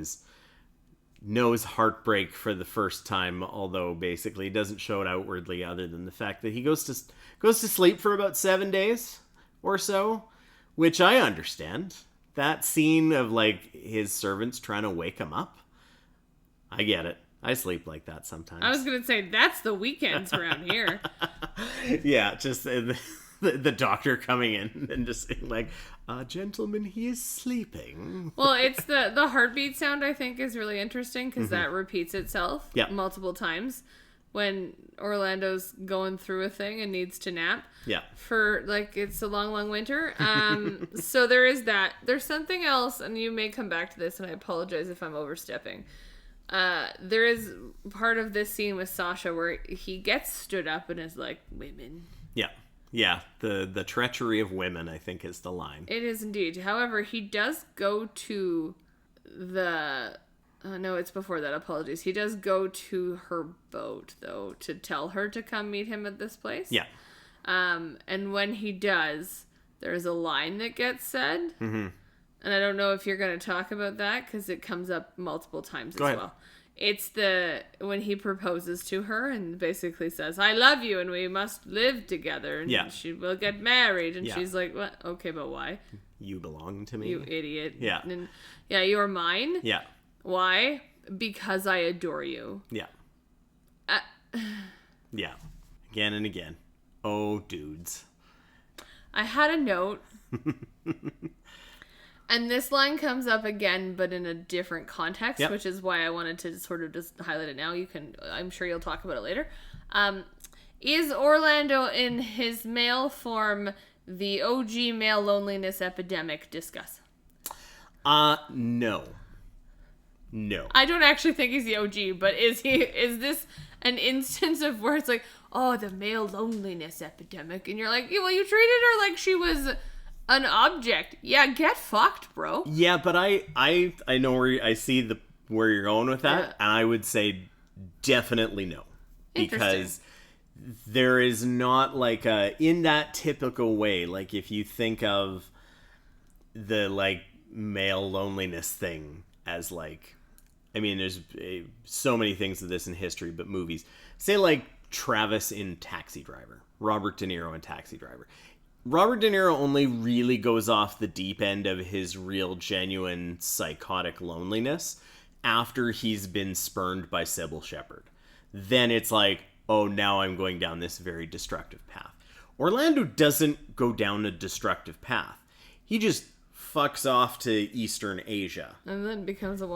knows heartbreak for the first time, although basically doesn't show it outwardly, other than the fact that he goes to sleep for about 7 days or so, which I understand. That scene of like his servants trying to wake him up, I get it. I sleep like that sometimes. I was gonna say that's the weekends around here. Yeah, just the doctor coming in and just saying like, gentlemen, he is sleeping. Well, it's the heartbeat sound, I think, is really interesting because that repeats itself multiple times. when Orlando's going through a thing and needs to nap. Yeah. For, like, it's a long, long winter. So there is that. There's something else, and you may come back to this, and I apologize if I'm overstepping. There is part of this scene with Sasha where he gets stood up and is like, women. Yeah. Yeah. The treachery of women, I think, is the line. It is indeed. However, he does go to the... no, it's before that. Apologies. He does go to her boat, though, to tell her to come meet him at this place. Yeah. And when he does, there's a line that gets said. Mm-hmm. And I don't know if you're going to talk about that because it comes up multiple times Go as ahead. well. It's when he proposes to her and basically says, I love you and we must live together and she will get married. And she's like, what? Okay, but why? You belong to me. You idiot. Yeah. And, yeah, you're mine. Yeah. Why? Because I adore you. Yeah. Yeah. Again and again. Oh, dudes. I had a note. And this line comes up again, but in a different context, which is why I wanted to sort of just highlight it now. I'm sure you'll talk about it later. Is Orlando in his male form the OG male loneliness epidemic? Discuss. No. No. I don't actually think he's the OG, but is this an instance of where it's like, oh, the male loneliness epidemic, and you're like, yeah, well, you treated her like she was an object. Yeah, get fucked, bro. Yeah, but I know where I see where you're going with that, and I would say definitely no, because there is not like in that typical way. Like if you think of the like male loneliness thing as like, I mean, there's so many things of this in history, but movies. Say like Travis in Taxi Driver, Robert De Niro in Taxi Driver. Robert De Niro only really goes off the deep end of his real, genuine, psychotic loneliness after he's been spurned by Sybil Shepherd. Then it's like, oh, now I'm going down this very destructive path. Orlando doesn't go down a destructive path. He just fucks off to Eastern Asia. And then becomes a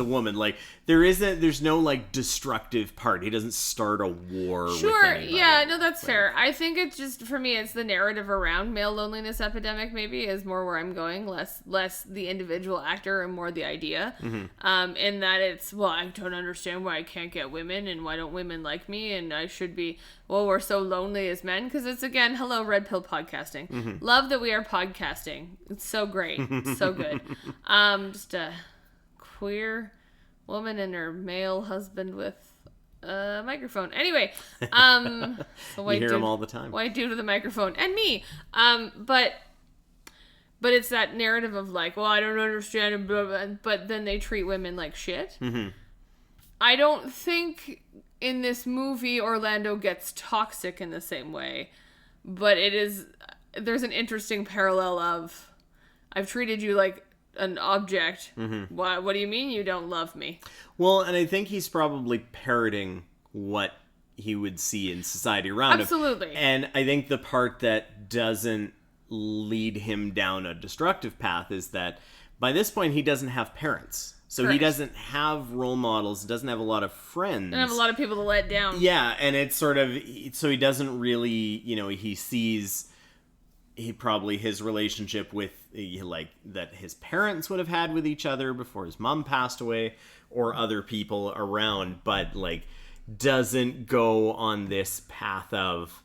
woman. Like, there's no, like, destructive part. He doesn't start a war with anybody. Yeah, no, that's fair. I think it's just, for me, it's the narrative around male loneliness epidemic, maybe, is more where I'm going. Less the individual actor and more the idea. Mm-hmm. In that it's, well, I don't understand why I can't get women, and why don't women like me, and I should be, well, we're so lonely as men, because it's, again, hello, Red Pill podcasting. Mm-hmm. Love that we are podcasting. It's so great. It's so good. Just a queer woman and her male husband with a microphone. Anyway, you hear them all the time. White dude with a microphone. And me. But it's that narrative of like, well, I don't understand, blah, blah, but then they treat women like shit. Mm-hmm. I don't think in this movie Orlando gets toxic in the same way, but there's an interesting parallel of, I've treated you like an object. Mm-hmm. What do you mean you don't love me? Well, and I think he's probably parroting what he would see in society around him. Absolutely. And I think the part that doesn't lead him down a destructive path is that by this point he doesn't have parents. So Correct. He doesn't have role models, doesn't have a lot of friends. Doesn't have a lot of people to let down. Yeah, and it's sort of, so he doesn't really, he sees his relationship with, like, that his parents would have had with each other before his mom passed away, or other people around, but, like, doesn't go on this path of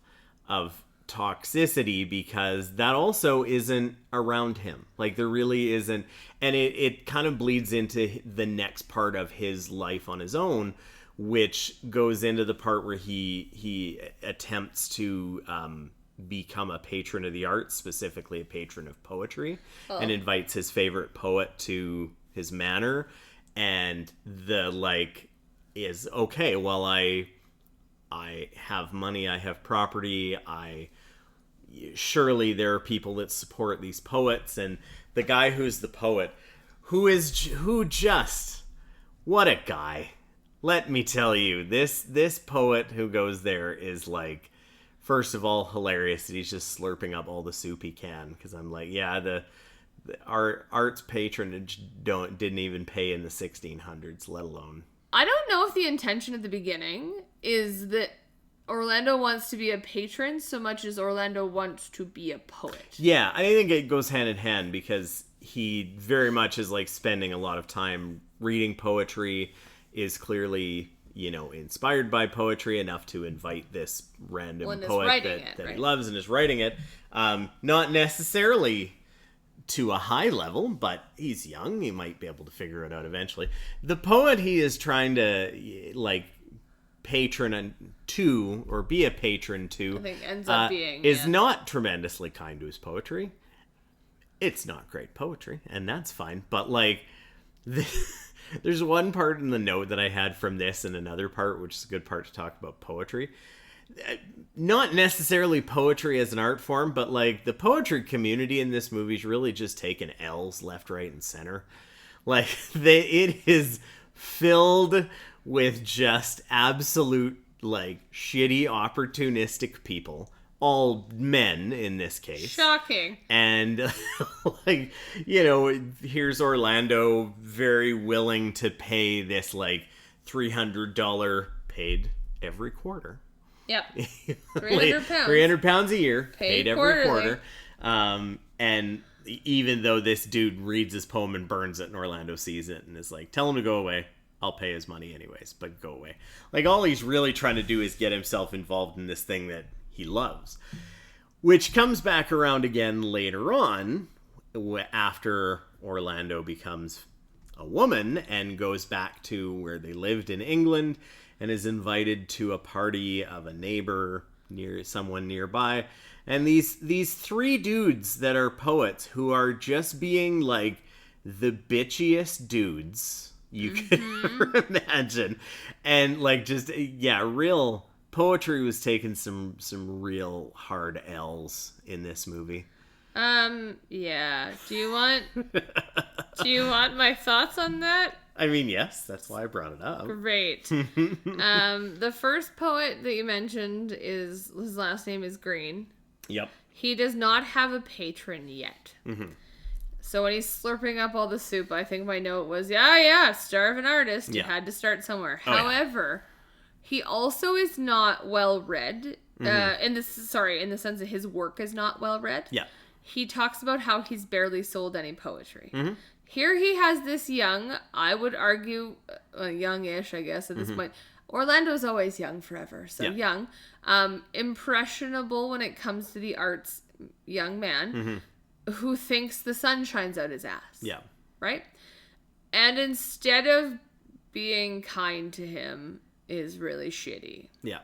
toxicity, because that also isn't around him. Like, there really isn't, and it kind of bleeds into the next part of his life on his own, which goes into the part where he attempts to become a patron of the arts, specifically a patron of poetry, and invites his favorite poet to his manor, and the, like, is, okay, well, I have money, I have property, surely there are people that support these poets, and the guy who's the poet, what a guy. Let me tell you, this poet who goes there is, like, first of all, hilarious that he's just slurping up all the soup he can, because I'm like, yeah, the arts patronage didn't even pay in the 1600s, let alone. I don't know if the intention at the beginning is that Orlando wants to be a patron so much as Orlando wants to be a poet. Yeah, I think it goes hand in hand because he very much is like spending a lot of time reading poetry, is clearly, inspired by poetry enough to invite this random poet that he loves and is writing it. Not necessarily to a high level, but he's young. He might be able to figure it out eventually. The poet he is trying to, patron to, or be a patron to, I think ends up being, is not tremendously kind to his poetry. It's not great poetry, and that's fine. But, there's one part in the note that I had from this and another part, which is a good part to talk about poetry. Not necessarily poetry as an art form, but, the poetry community in this movie is really just taking L's left, right, and center. It is filled with just absolute, shitty, opportunistic people. All men, in this case. Shocking. And, here's Orlando very willing to pay this, $300 paid every quarter. Yep. 300 pounds. 300 pounds a year, paid every quarterly. quarter. And even though this dude reads his poem and burns it and Orlando sees it and is like, tell him to go away. I'll pay his money anyways, but go away. All he's really trying to do is get himself involved in this thing that he loves. Which comes back around again later on, after Orlando becomes a woman and goes back to where they lived in England and is invited to a party of a neighbor, someone nearby. And these three dudes that are poets who are just being the bitchiest dudes you could ever imagine. And real poetry was taking some real hard L's in this movie. Yeah. Do you want my thoughts on that? I mean, yes, that's why I brought it up. Great. The first poet that you mentioned his last name is Green. Yep. He does not have a patron yet. Mm-hmm. So when he's slurping up all the soup, I think my note was, starving artist. You had to start somewhere. Oh, however, he also is not well read. In the sense that his work is not well read. Yeah. He talks about how he's barely sold any poetry. Mm-hmm. Here he has this young, I would argue, youngish, I guess, at this point. Orlando's always young forever, so young. Impressionable when it comes to the arts, young man who thinks the sun shines out his ass. Yeah. Right? And instead of being kind to him is really shitty. Yeah.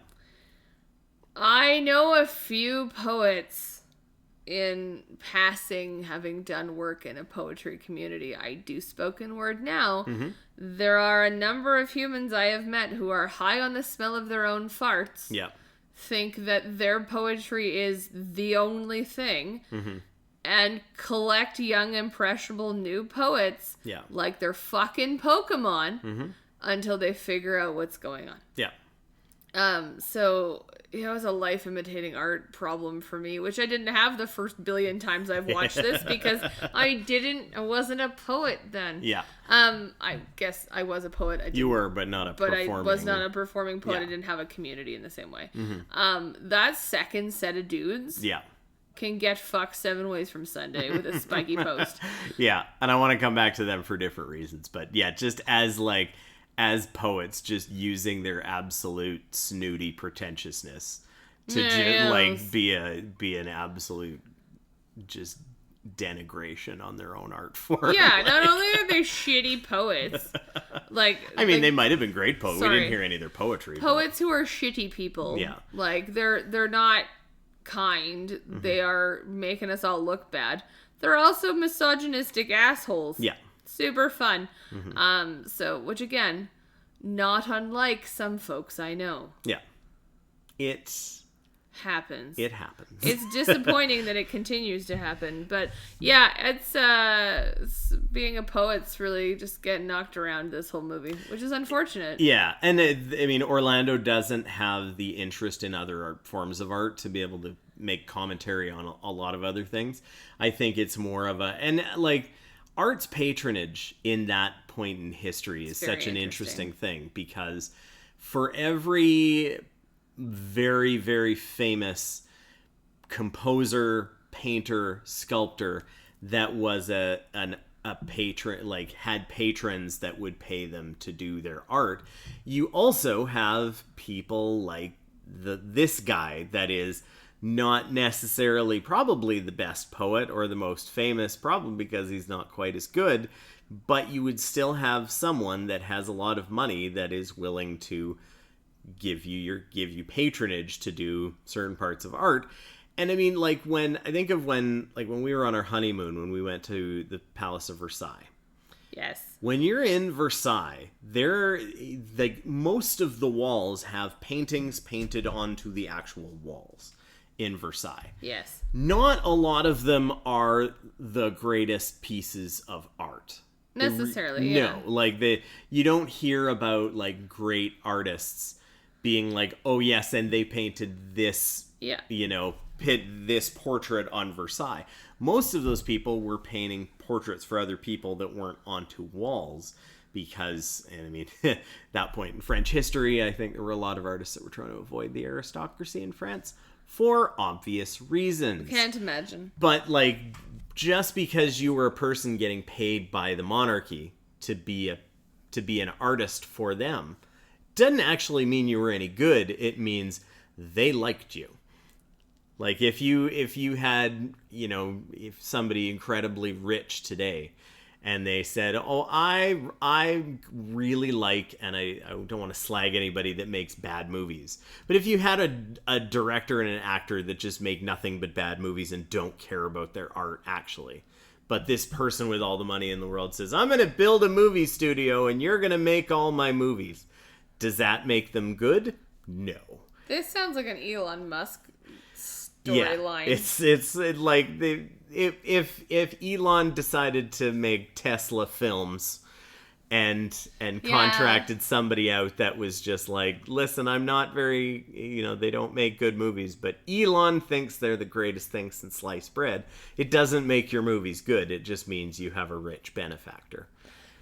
I know a few poets in passing, having done work in a poetry community. I do spoken word now. Mm-hmm. There are a number of humans I have met who are high on the smell of their own farts. Yeah. Think that their poetry is the only thing. Mm-hmm. And collect young, impressionable new poets like they're fucking Pokemon until they figure out what's going on. Yeah. So it was a life imitating art problem for me, which I didn't have the first billion times I've watched this because I wasn't a poet then. Yeah. I guess I was a poet. You were, but not a performing. But I was not a performing poet. I didn't have a community in the same way. Mm-hmm. That second set of dudes. Yeah. Can get fucked 7 ways from Sunday with a spiky post. Yeah, and I want to come back to them for different reasons, but yeah, just as poets, just using their absolute snooty pretentiousness to be an absolute just denigration on their own art form. Yeah, not only are they shitty poets, they might have been great poets. We didn't hear any of their poetry. Poets who are shitty people. Yeah, they're not kind. They are making us all look bad. They're also misogynistic assholes. Yeah. Super fun. Which again, not unlike some folks I know. Yeah. It happens. It's disappointing that it continues to happen, but yeah, it's being a poet's really just getting knocked around this whole movie, which is unfortunate. Yeah, and Orlando doesn't have the interest in other forms of art to be able to make commentary on a lot of other things. I think it's more of art's patronage in that point in history is such an interesting thing because for every very, very famous composer, painter, sculptor that was a patron, like had patrons that would pay them to do their art, you also have people like this guy that is not necessarily probably the best poet or the most famous, probably because he's not quite as good, but you would still have someone that has a lot of money that is willing to give you patronage to do certain parts of art. And I mean, like, when we were on our honeymoon, when we went to the Palace of Versailles. Yes. When you're in Versailles, most of the walls have paintings painted onto the actual walls in Versailles. Yes. Not a lot of them are the greatest pieces of art. Necessarily, yeah. No, like you don't hear about like great artists being like, oh yes, and they painted this, this portrait on Versailles. Most of those people were painting portraits for other people that weren't onto walls because, and I mean, that point in French history, I think there were a lot of artists that were trying to avoid the aristocracy in France for obvious reasons. Can't imagine. But like, just because you were a person getting paid by the monarchy to be an artist for them doesn't actually mean you were any good. It means they liked you. Like if you had, if somebody incredibly rich today and they said, oh, I really like, and I don't want to slag anybody that makes bad movies, but if you had a director and an actor that just make nothing but bad movies and don't care about their art actually, but this person with all the money in the world says, I'm going to build a movie studio and you're going to make all my movies. Does that make them good? No. This sounds like an Elon Musk storyline. Yeah, it's like if Elon decided to make Tesla films and contracted somebody out that was just like, listen, I'm not very, they don't make good movies, but Elon thinks they're the greatest thing since sliced bread. It doesn't make your movies good. It just means you have a rich benefactor.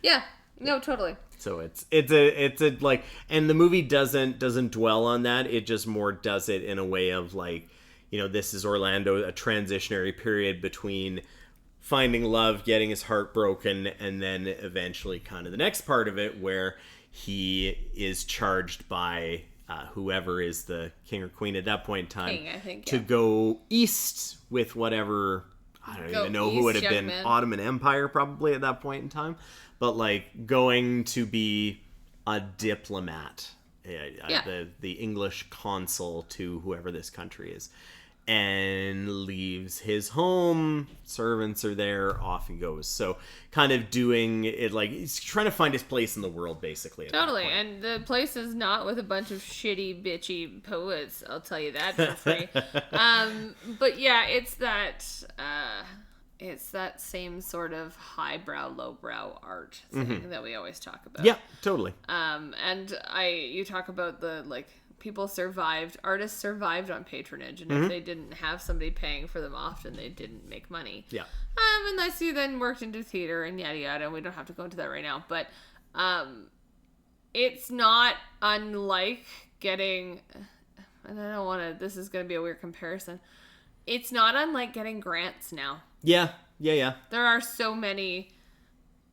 Yeah. No, totally. So it's a like, and the movie doesn't dwell on that. It just more does it in a way of like, this is Orlando, a transitionary period between finding love, getting his heart broken, and then eventually kind of the next part of it where he is charged by whoever is the king or queen at that point in time, king, I think, to go east with whatever, I don't even know who would have been, Ottoman Empire probably at that point in time. But like going to be a diplomat, the English consul to whoever this country is, and leaves his home. Servants are there, off he goes. So kind of doing it like he's trying to find his place in the world, basically. Totally, and the place is not with a bunch of shitty, bitchy poets. I'll tell you that for free. But yeah, it's that same sort of highbrow, lowbrow art thing that we always talk about. Yeah, totally. And you talk about the like artists survived on patronage, and if they didn't have somebody paying for them, often they didn't make money. Yeah. Unless you then worked into theater and yada yada, and we don't have to go into that right now. But it's not unlike getting, and I don't want to. This is going to be a weird comparison. It's not unlike getting grants now. Yeah. There are so many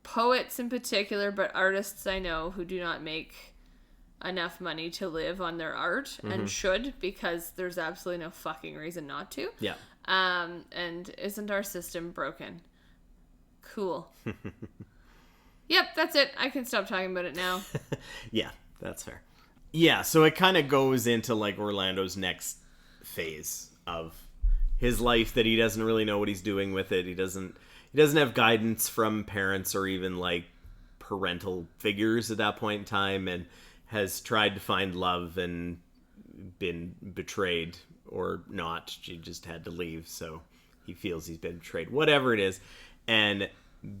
poets in particular, but artists I know who do not make enough money to live on their art and should, because there's absolutely no fucking reason not to. Yeah. And isn't our system broken? Cool. Yep, that's it. I can stop talking about it now. Yeah, that's fair. Yeah, so it kind of goes into like Orlando's next phase of his life that he doesn't really know what he's doing with it. He doesn't have guidance from parents or even like parental figures at that point in time, and has tried to find love and been betrayed or not. She just had to leave, so he feels he's been betrayed. Whatever it is. And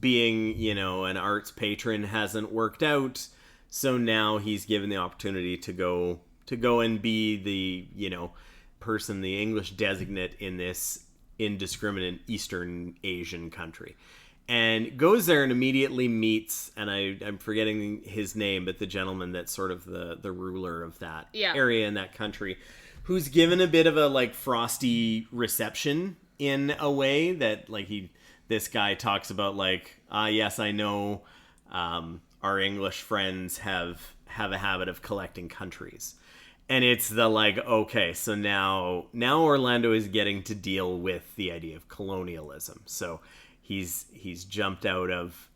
being, an arts patron hasn't worked out, so now he's given the opportunity to go and be the, person, the English designate in this indiscriminate Eastern Asian country. and goes there and immediately meets, and I'm forgetting his name, but the gentleman that's sort of the ruler of that area in that country, who's given a bit of a like frosty reception in a way that like this guy talks about like, yes, I know our English friends have a habit of collecting countries. And it's the like, okay, so now Orlando is getting to deal with the idea of colonialism. So he's jumped out of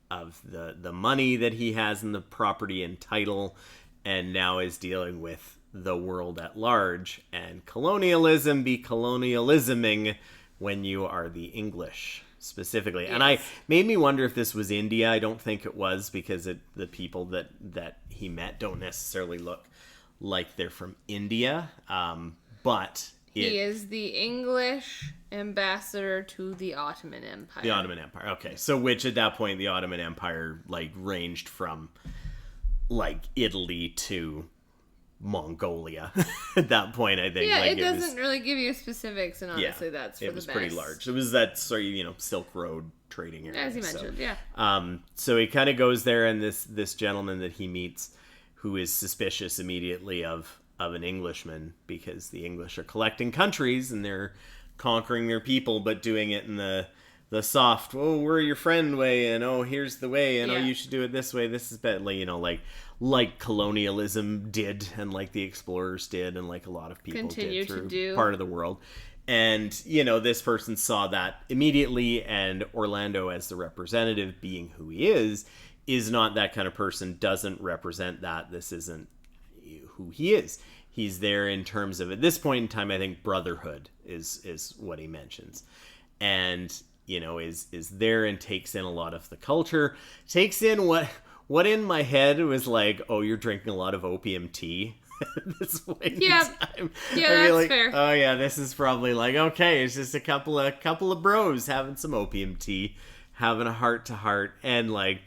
the money that he has in the property and title, and now is dealing with the world at large, and colonialism be colonialisming when you are the English specifically. Yes. And I made me wonder if this was India. I don't think it was, because the people that he met don't necessarily look like they're from India. But he is the English ambassador to the Ottoman Empire. The Ottoman Empire. Okay. So which at that point the Ottoman Empire like ranged from like Italy to Mongolia at that point, I think. Yeah, like, it doesn't really give you specifics, and honestly, that's for the best. It was pretty large. It was that sort of, Silk Road trading area. As you mentioned, yeah. So he kind of goes there, and this gentleman that he meets, who is suspicious immediately of an Englishman, because the English are collecting countries, and they're conquering their people, but doing it in the soft, oh, we're your friend way, and oh, here's the way, and oh, you should do it this way. This is better, like colonialism did, and like the explorers did, and like a lot of people continue did through to do. Part of the world. And, this person saw that immediately, and Orlando, as the representative, being who he is not that kind of person, doesn't represent that. This isn't who he is. He's there in terms of, at this point in time, I think brotherhood is what he mentions. And, is there and takes in a lot of the culture, takes in what in my head was like, oh, you're drinking a lot of opium tea at this point in time. Yeah, that's fair. Oh yeah, this is probably like, okay, it's just a couple of bros having some opium tea, having a heart to heart, and like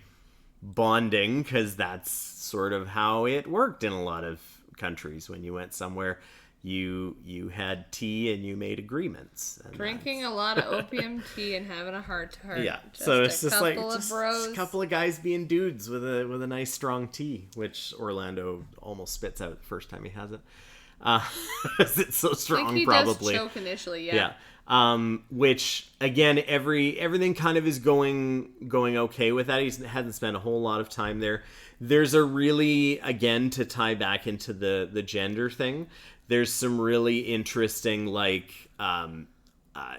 bonding, because that's sort of how it worked in a lot of countries. When you went somewhere, you had tea and you made agreements. Drinking a lot of opium tea and having a heart to heart. Yeah, so it's just like a couple of guys being dudes with a nice strong tea, which Orlando almost spits out the first time he has it. It's so strong, I think he probably does choke initially. Yeah. Which again, everything kind of is going okay with that. He hasn't spent a whole lot of time there. There's a really, again, to tie back into the gender thing, there's some really interesting, like,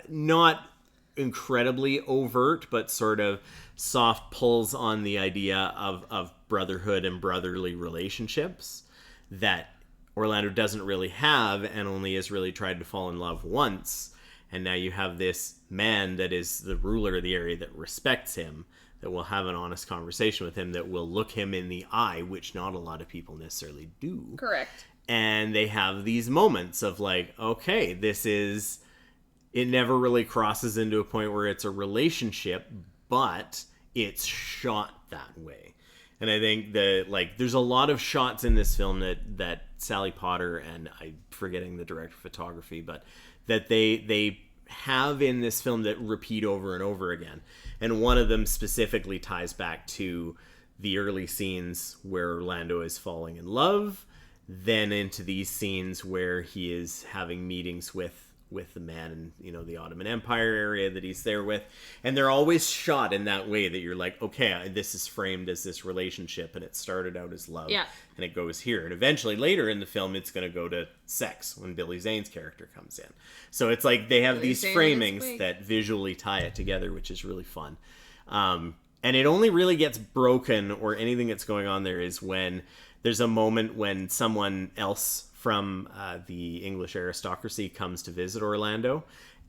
not incredibly overt, but sort of soft pulls on the idea of brotherhood and brotherly relationships that Orlando doesn't really have, and only has really tried to fall in love once. And now you have this man that is the ruler of the area that respects him, that will have an honest conversation with him, that will look him in the eye, which not a lot of people necessarily do. Correct. And they have these moments of like, okay, it never really crosses into a point where it's a relationship, but it's shot that way. And I think that, like, there's a lot of shots in this film that Sally Potter, and I'm forgetting the director of photography, but that they have in this film that repeat over and over again. And one of them specifically ties back to the early scenes where Orlando is falling in love, then into these scenes where he is having meetings with the man in, the Ottoman Empire area that he's there with. And they're always shot in that way that you're like, okay, this is framed as this relationship, and it started out as love. Yeah. And it goes here. And eventually later in the film, it's going to go to sex when Billy Zane's character comes in. So it's like they have these framings that visually tie it together, which is really fun. And it only really gets broken, or anything that's going on there, is when there's a moment when someone else from the English aristocracy comes to visit Orlando,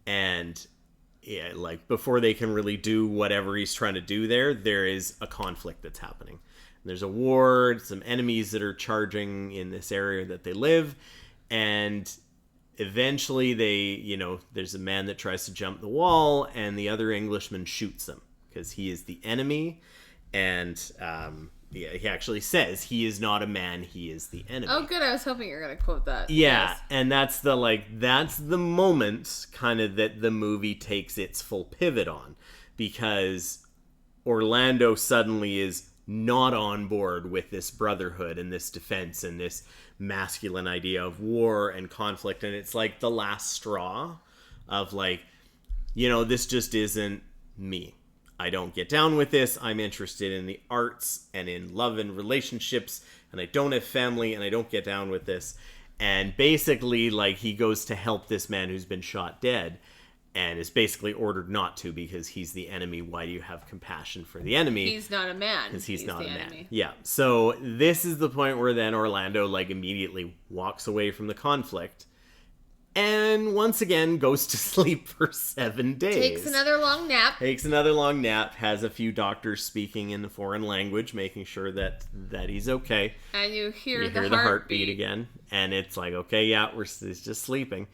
and like before they can really do whatever he's trying to do there is a conflict that's happening. There's a war, some enemies that are charging in this area that they live, and eventually there's a man that tries to jump the wall, and the other Englishman shoots him because he is the enemy, and he actually says he is not a man, he is the enemy. Oh, good. I was hoping you were going to quote that. Yeah, yes. And that's the moment kind of that the movie takes its full pivot on, because Orlando suddenly is not on board with this brotherhood and this defense and this masculine idea of war and conflict. And it's like the last straw of like, this just isn't me. I don't get down with this. I'm interested in the arts and in love and relationships, and I don't have family, and I don't get down with this. And basically, like, he goes to help this man who's been shot dead and is basically ordered not to because he's the enemy. Why do you have compassion for the enemy? He's not a man. Because he's not a man. Enemy. Yeah. So this is the point where then Orlando, like, immediately walks away from the conflict and once again goes to sleep for 7 days. Takes another long nap. Has a few doctors speaking in a foreign language, making sure that he's okay. And you hear the heartbeat again. And it's like, okay, yeah, he's just sleeping.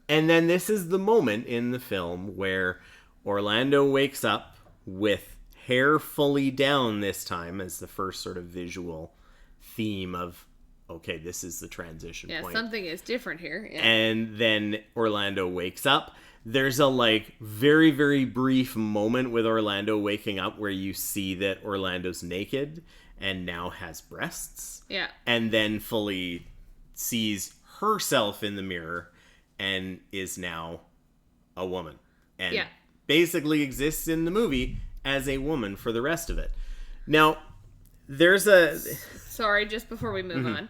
And then this is the moment in the film where Orlando wakes up with hair fully down this time as the first sort of visual theme of, okay, this is the transition point. Yeah, something is different here. Yeah. And then Orlando wakes up. There's a, like, very, very brief moment with Orlando waking up where you see that Orlando's naked and now has breasts. Yeah. And then fully sees herself in the mirror and is now a woman. And basically exists in the movie as a woman for the rest of it. Now, there's a... Sorry, just before we move on,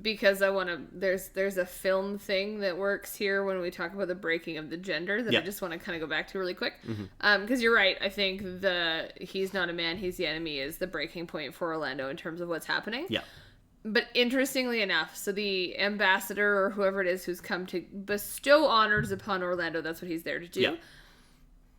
because I want to... There's a film thing that works here when we talk about the breaking of the gender that I just want to kind of go back to really quick. Because you're right. I think he's not a man, he's the enemy is the breaking point for Orlando in terms of what's happening. Yeah. But interestingly enough, so the ambassador or whoever it is who's come to bestow honors upon Orlando, that's what he's there to do. Yeah.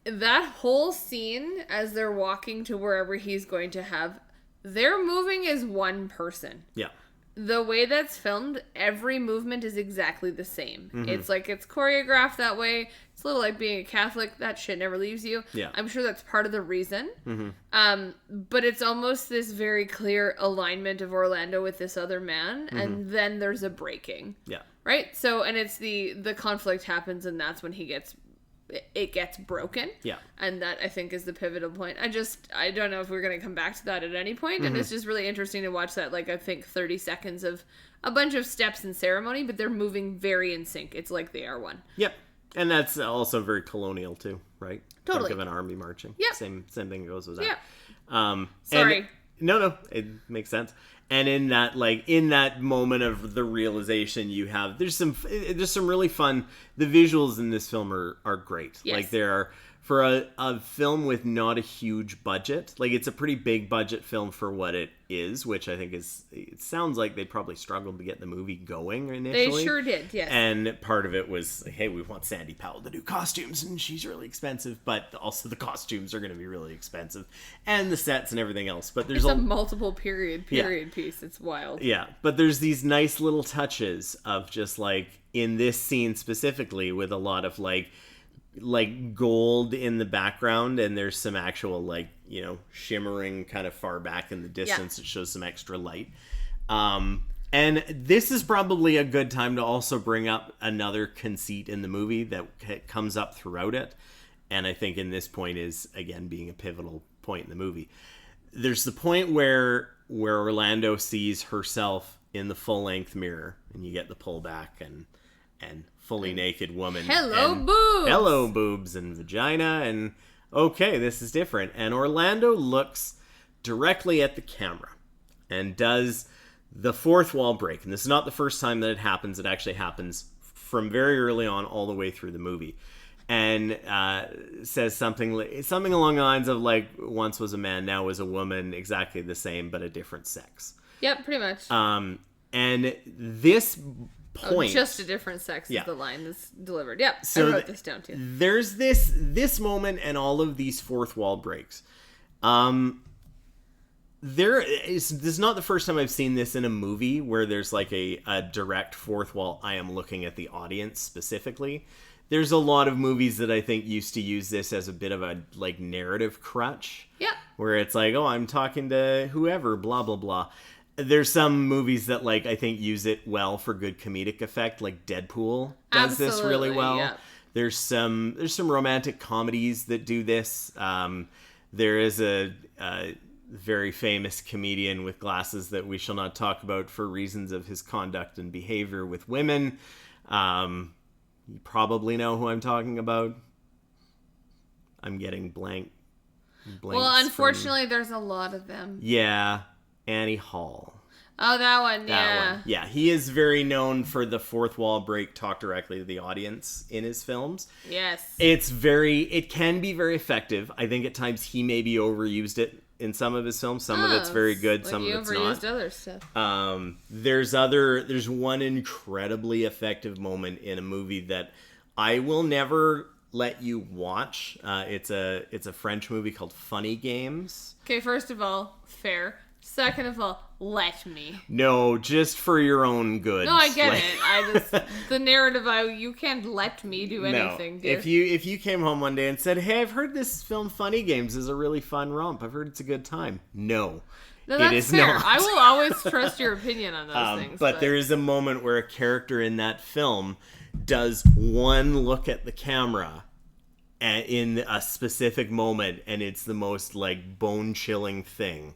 That whole scene, as they're walking to wherever he's going to have, they're moving as one person. Yeah. The way that's filmed, every movement is exactly the same. It's like it's choreographed that way. It's a little like being a Catholic. That shit never leaves you. Yeah. I'm sure that's part of the reason. But it's almost this very clear alignment of Orlando with this other man. And then there's a breaking. Yeah. Right? So, and it's the conflict happens and that's when it gets broken. Yeah. And that, I think, is the pivotal point. I don't know if we're going to come back to that at any point. And it's just really interesting to watch that, like, I think 30 seconds of a bunch of steps and ceremony, but they're moving very in sync. It's like they are one. Yep. And that's also very colonial, too, right? Totally. Think of an army marching. Yep. Same thing goes with that. Yeah. Sorry. No, it makes sense. And in that moment of the realization you have, there's some really fun, the visuals in this film are great. Yes. Like there are, for a film with not a huge budget, like it's a pretty big budget film for what it is, which I think it sounds like they probably struggled to get the movie going initially. They sure did, yes. And part of it was, hey, we want Sandy Powell to do costumes, and she's really expensive, but also the costumes are going to be really expensive, and the sets and everything else. But there's a multiple period piece. It's wild. Yeah, but there's these nice little touches of just like in this scene specifically with a lot of like gold in the background, and there's some actual shimmering kind of far back in the distance. It shows some extra light. And this is probably a good time to also bring up another conceit in the movie that comes up throughout it, and I think in this point is again being a pivotal point in the movie. There's the point where Orlando sees herself in the full-length mirror, and you get the pullback and fully naked woman. Hello, boobs and vagina, and okay, this is different. And Orlando looks directly at the camera and does the fourth wall break. And this is not the first time that it happens. It actually happens from very early on all the way through the movie. And says something along the lines of like, once was a man, now is a woman, exactly the same, but a different sex. Yep, pretty much. And this point, just a different sex is the line that's delivered. Yep, so I wrote this down too. There's this moment and all of these fourth wall breaks. This is not the first time I've seen this in a movie where there's like a direct fourth wall. I am looking at the audience specifically. There's a lot of movies that I think used to use this as a bit of a like narrative crutch. Yeah. Where it's like, oh, I'm talking to whoever, blah, blah, blah. There's some movies that like I think use it well for good comedic effect, like Deadpool does this really well. Yeah. There's some romantic comedies that do this. there is a very famous comedian with glasses that we shall not talk about for reasons of his conduct and behavior with women. You probably know who I'm talking about. I'm getting blanks. Well, unfortunately, there's a lot of them. Yeah, Annie Hall. Oh, that one, That one. Yeah, he is very known for the fourth wall break, talk directly to the audience in his films. Yes. It can be very effective. I think at times he maybe overused it in some of his films. Some of it's very good, like some of it's not. He overused other stuff. There's one incredibly effective moment in a movie that I will never let you watch. It's a French movie called Funny Games. Okay, first of all, fair. Second of all, let me. No, just for your own good. No, I get it. The narrative, you can't let me do anything. No. If you came home one day and said, "Hey, I've heard this film Funny Games is a really fun romp. I've heard it's a good time." No, that's it is fair. not. I will always trust your opinion on those things. But there is a moment where a character in that film does one look at the camera in a specific moment, and it's the most like bone-chilling thing.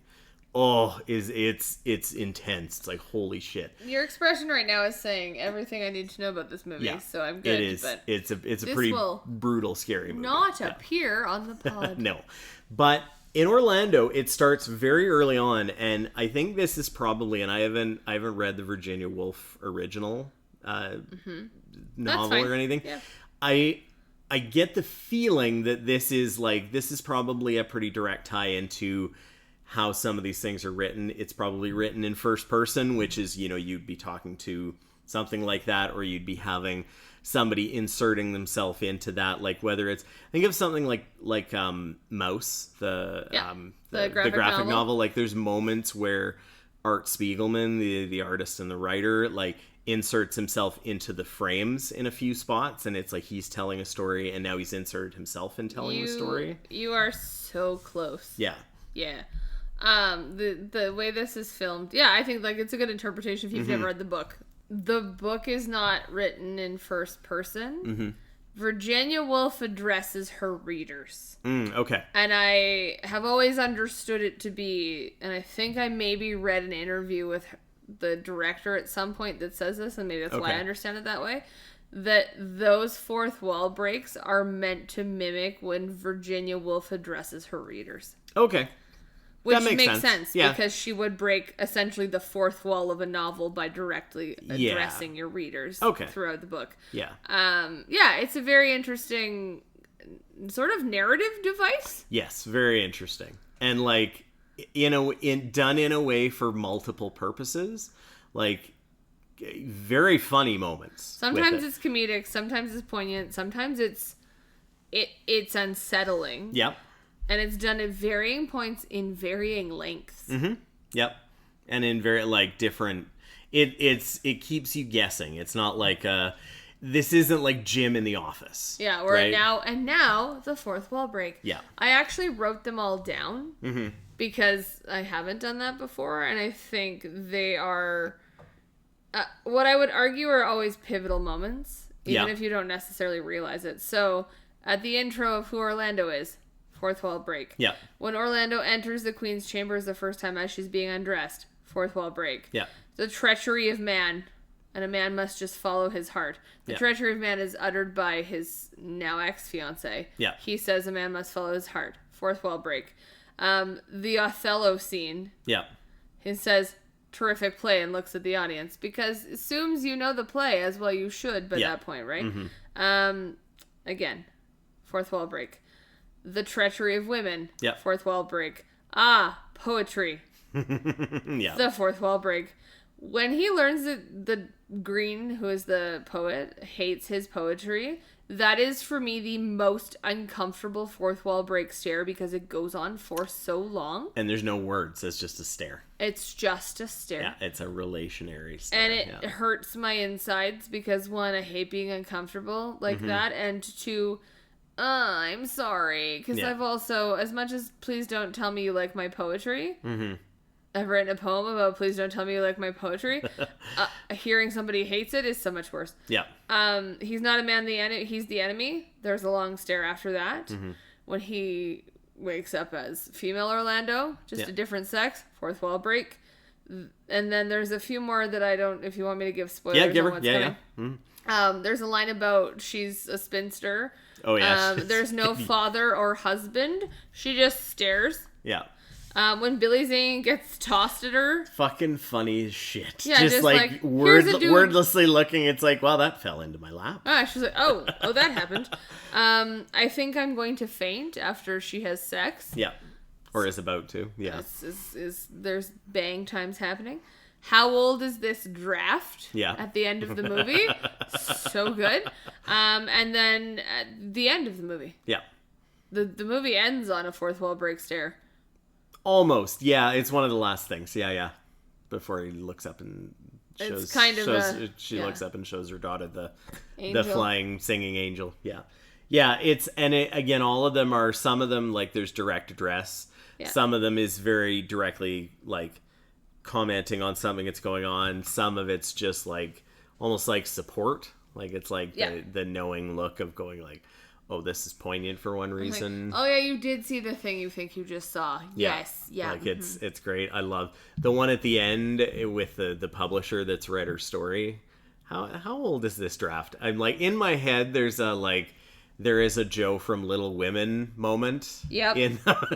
It's intense. It's like, holy shit. Your expression right now is saying everything I need to know about this movie, so I'm good. It is. But it's a pretty brutal, scary movie. Not appear on the pod. No. But in Orlando, it starts very early on, and I think this is probably, and I haven't read the Virginia Woolf original novel or anything. Yeah. I get the feeling that this is probably a pretty direct tie into how some of these things are written. It's probably written in first person, which is, you'd be talking to something like that, or you'd be having somebody inserting themselves into that, like whether it's, think of something like Mouse, the graphic novel. Like there's moments where Art Spiegelman, the artist and the writer, like inserts himself into the frames in a few spots, and it's like he's telling a story and now he's inserted himself in telling the story. You are so close. Yeah. The way this is filmed, I think like it's a good interpretation if you've never read the book. The book is not written in first person. Virginia Woolf addresses her readers. Okay. And I have always understood it to be, and I think I maybe read an interview with the director at some point that says this, and maybe that's why I understand it that way, that those fourth wall breaks are meant to mimic when Virginia Woolf addresses her readers. Okay. Which makes sense because she would break essentially the fourth wall of a novel by directly addressing your readers throughout the book. It's a very interesting sort of narrative device. Yes, very interesting. And like done in a way for multiple purposes, like very funny moments. Sometimes it's comedic, sometimes it's poignant, sometimes it's unsettling. Yep. And it's done at varying points in varying lengths. Yep. And in very like different. It keeps you guessing. It's not like this isn't like Jim in The Office. Yeah. Or now the fourth wall break. Yeah. I actually wrote them all down because I haven't done that before, and I think they are what I would argue are always pivotal moments, even if you don't necessarily realize it. So at the intro of who Orlando is. Fourth wall break. Yeah. When Orlando enters the Queen's chambers the first time as she's being undressed. Fourth wall break. Yeah. The treachery of man, and a man must just follow his heart. The treachery of man is uttered by his now ex-fiancé. Yeah. He says a man must follow his heart. Fourth wall break. The Othello scene. Yeah. He says, terrific play, and looks at the audience because assumes you know the play as well you should by that point, right? Again, fourth wall break. The treachery of women. Yep. Fourth wall break. Poetry. The fourth wall break. When he learns that the Green, who is the poet, hates his poetry, that is for me the most uncomfortable fourth wall break stare because it goes on for so long. And there's no words. It's just a stare. It's just a stare. Yeah, it's a relationary stare. And it hurts my insides because, one, I hate being uncomfortable like that, and two, I'm sorry, because I've also, as much as please don't tell me you like my poetry, I've written a poem about please don't tell me you like my poetry. Hearing somebody hates it is so much worse. Yeah. He's not a man, he's the enemy. There's a long stare after that. When he wakes up as female Orlando, just a different sex, fourth wall break. And then there's a few more that I don't, if you want me to give spoilers. Yeah, give her. On what's Yeah, coming. yeah. There's a line about she's a spinster. Oh, yeah. There's no father or husband. She just stares. Yeah. When Billy Zane gets tossed at her. Fucking funny as shit. Yeah, just like wordlessly looking, it's like, well, that fell into my lap. She's like, oh, that happened. I think I'm going to faint after she has sex. Yeah. Or is about to. Yeah. There's bang times happening. How old is this draft? Yeah. At the end of the movie. So good. And then at the end of the movie. Yeah. The movie ends on a fourth wall break stare. Almost. Yeah, it's one of the last things. Yeah. Before he looks up and shows... It's kind of She looks up and shows her daughter the angel. The flying, singing angel. Yeah. Yeah, again, all of them are... Some of them, like, there's direct address. Yeah. Some of them is very directly, like, commenting on something that's going on. Some of it's just, like, almost like support. Like, it's like the knowing look of going, like, oh, this is poignant for one reason. Like, oh, yeah, you did see the thing you think you just saw. Yeah. Yes. Yeah. Like, it's great. I love the one at the end with the publisher that's read her story. How old is this draft? I'm, like, in my head, there's a, like... There is a Joe from Little Women moment. Yep.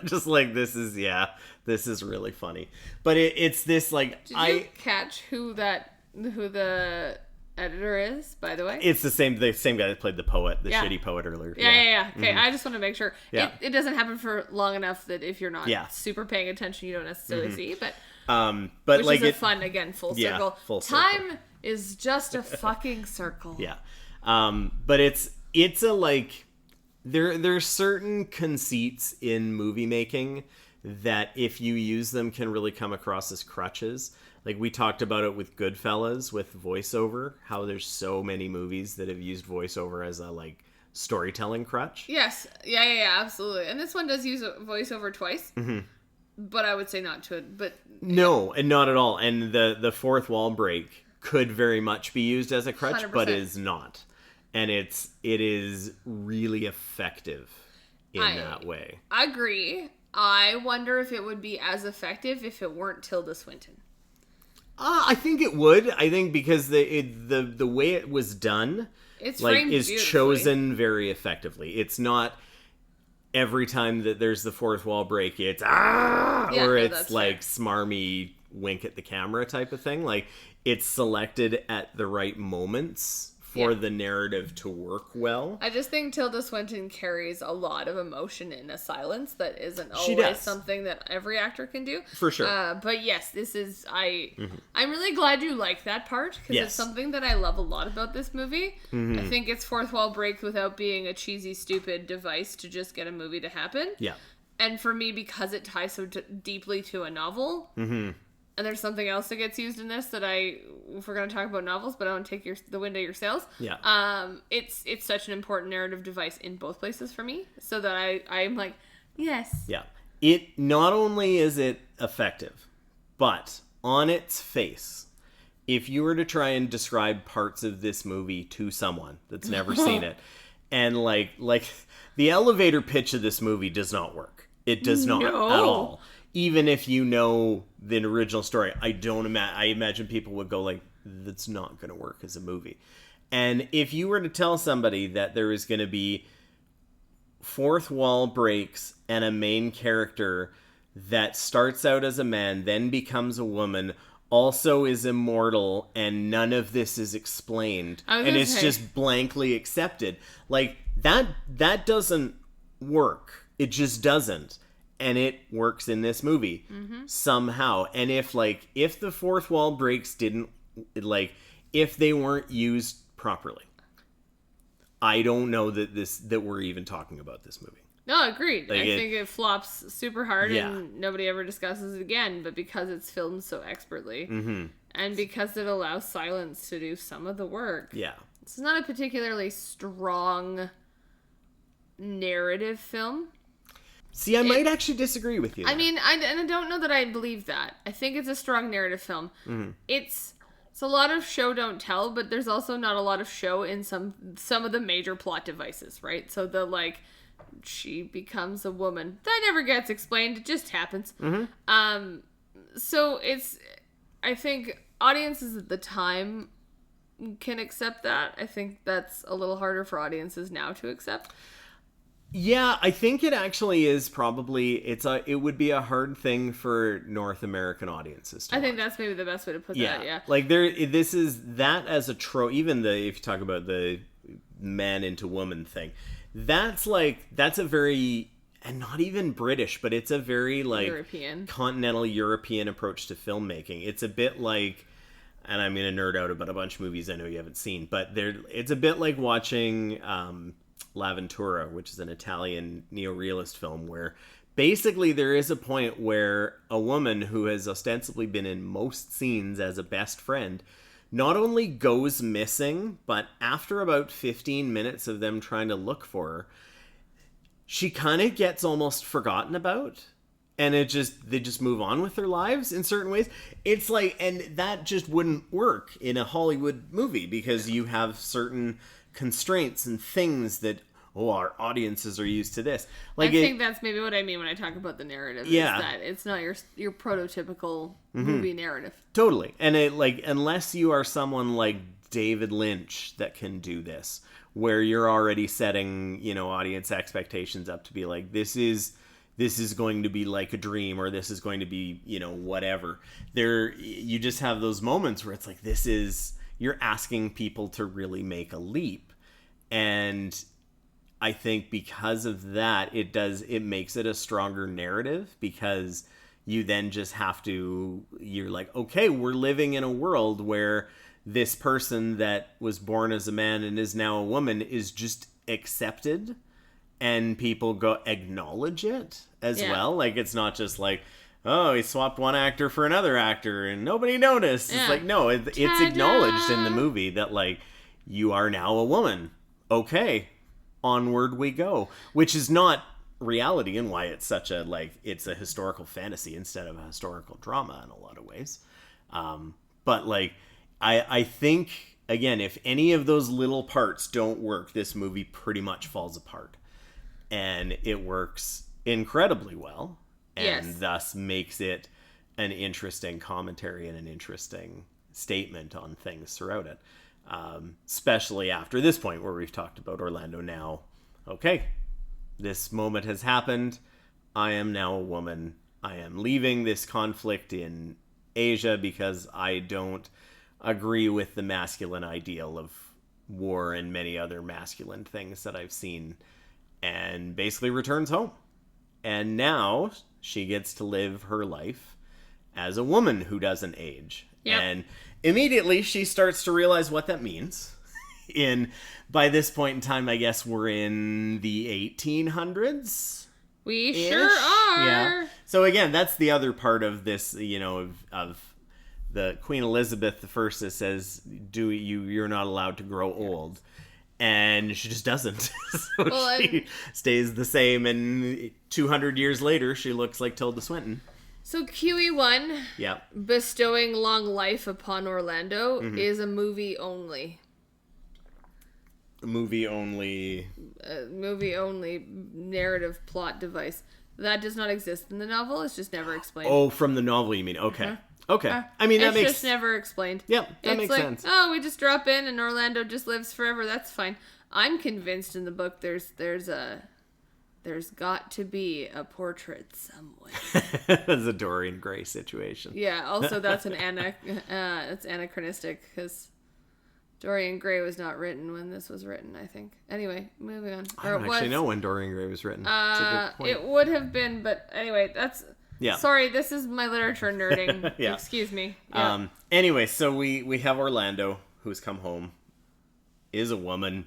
Just like, this is really funny. But it's this, like... Did you catch who the editor is, by the way? It's the same guy that played the poet, shitty poet earlier. Yeah. Okay, I just want to make sure. Yeah. It doesn't happen for long enough that if you're not super paying attention, you don't necessarily see. But which like is a fun, again, full circle. Full circle. Time is just a fucking circle. Yeah. But it's a, like, there's certain conceits in movie making that if you use them can really come across as crutches. Like, we talked about it with Goodfellas, with voiceover, how there's so many movies that have used voiceover as a, like, storytelling crutch. Yes. Yeah, absolutely. And this one does use voiceover twice. Mm-hmm. But I would say not to it. But no, and not at all. And the fourth wall break could very much be used as a crutch, 100%. But is not. And it is really effective in that way. I agree. I wonder if it would be as effective if it weren't Tilda Swinton. I think it would. I think because the way it was done, it's like, is chosen very effectively. It's not every time that there's the fourth wall break, it's or it's like smarmy wink at the camera type of thing. Like, it's selected at the right moments for the narrative to work well. I just think Tilda Swinton carries a lot of emotion in a silence that isn't always something that every actor can do. For sure. But yes, this is... I'm really glad you like that part, because it's something that I love a lot about this movie. Mm-hmm. I think it's fourth wall break without being a cheesy, stupid device to just get a movie to happen. Yeah. And for me, because it ties so deeply to a novel... Mm-hmm. And there's something else that gets used in this that if we're going to talk about novels, but I want to take the wind out of your sails. Yeah. It's such an important narrative device in both places for me, so that I'm like, yes. Yeah. It not only is it effective, but on its face, if you were to try and describe parts of this movie to someone that's never seen it, and like the elevator pitch of this movie does not work. It does not at all. Even if you know the original story, I imagine people would go like, that's not going to work as a movie. And if you were to tell somebody that there is going to be fourth wall breaks and a main character that starts out as a man, then becomes a woman, also is immortal, and none of this is explained, and it's just blankly accepted, like, that doesn't work. It just doesn't. And it works in this movie somehow. And if the fourth wall breaks didn't, like, if they weren't used properly, I don't know that we're even talking about this movie. No, agreed. Like, I think it flops super hard and nobody ever discusses it again. But because it's filmed so expertly, and because it allows silence to do some of the work, it's not a particularly strong narrative film. See, I might actually disagree with you. I mean, I don't know that I believe that. I think it's a strong narrative film. Mm-hmm. It's a lot of show don't tell, but there's also not a lot of show in some of the major plot devices, right? So the, like, she becomes a woman. That never gets explained. It just happens. Mm-hmm. So I think audiences at the time can accept that. I think that's a little harder for audiences now to accept. Yeah, I think it actually is probably it would be a hard thing for North American audiences to I watch. think that's maybe the best way to put that, yeah. Like this is that as a trope, even if you talk about the man into woman thing, that's a very, and not even British, but it's a very like European, continental European approach to filmmaking. It's a bit like, and I'm going to nerd out about a bunch of movies I know you haven't seen, but it's a bit like watching L'Avventura, which is an Italian neorealist film where basically there is a point where a woman who has ostensibly been in most scenes as a best friend not only goes missing, but after about 15 minutes of them trying to look for her, she kind of gets almost forgotten about. And they just move on with their lives in certain ways. It's like, and that just wouldn't work in a Hollywood movie because you have certain constraints and things that, our audiences are used to this. Like, I think that's maybe what I mean when I talk about the narrative. Yeah. Is that it's not your prototypical movie narrative. Totally. And unless you are someone like David Lynch that can do this, where you're already setting, audience expectations up to be like, this is going to be like a dream, or this is going to be, whatever. You just have those moments where it's like, you're asking people to really make a leap. And I think because of that, it makes it a stronger narrative, because you then just you're like, okay, we're living in a world where this person that was born as a man and is now a woman is just accepted, and people acknowledge it as well. Like, it's not just like, oh, he swapped one actor for another actor and nobody noticed. Yeah. It's like, no, it's acknowledged in the movie that, like, you are now a woman. Okay, onward we go. Which is not reality, and why it's such it's a historical fantasy instead of a historical drama in a lot of ways. But, like, I think, again, if any of those little parts don't work, this movie pretty much falls apart. And it works incredibly well, and thus makes it an interesting commentary and an interesting statement on things throughout it. Especially after this point where we've talked about Orlando now. Okay, this moment has happened. I am now a woman. I am leaving this conflict in Asia because I don't agree with the masculine ideal of war and many other masculine things that I've seen. And basically returns home. And now she gets to live her life as a woman who doesn't age. Yep. And immediately she starts to realize what that means. By this point in time, I guess we're in the 1800s. We sure are. Yeah. So again, that's the other part of this, of the Queen Elizabeth I that says, you're not allowed to grow old. And she just doesn't. So she stays the same, and 200 years later, she looks like Tilda Swinton. So QE1, bestowing long life upon Orlando, is a movie only. Movie only narrative plot device. That does not exist in the novel. It's just never explained. Oh, from the novel, you mean? Okay. Okay. I mean, it's just never explained. Yep, that makes sense. Oh, we just drop in and Orlando just lives forever. That's fine. I'm convinced in the book there's got to be a portrait somewhere. That's a Dorian Gray situation. Yeah. Also, that's it's anachronistic because Dorian Gray was not written when this was written, I think. Anyway, moving on. I don't actually know when Dorian Gray was written. That's a good point. It would have been, but anyway, that's... Yeah. Sorry, this is my literature nerding. Yeah. Excuse me. Yeah. Anyway, so we have Orlando, who's come home, is a woman,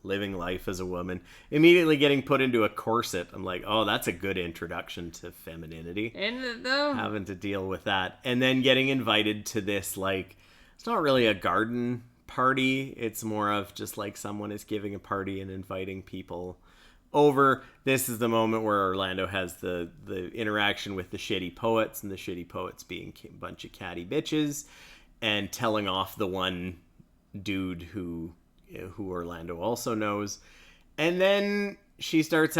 living life as a woman, immediately getting put into a corset. I'm like, oh, that's a good introduction to femininity. Isn't it, though? Having to deal with that. And then getting invited to this, it's not really a garden party. It's more of just someone is giving a party and inviting people over. This is the moment where Orlando has the interaction with the shitty poets, and the shitty poets being a bunch of catty bitches, and telling off the one dude who Orlando also knows. And then she starts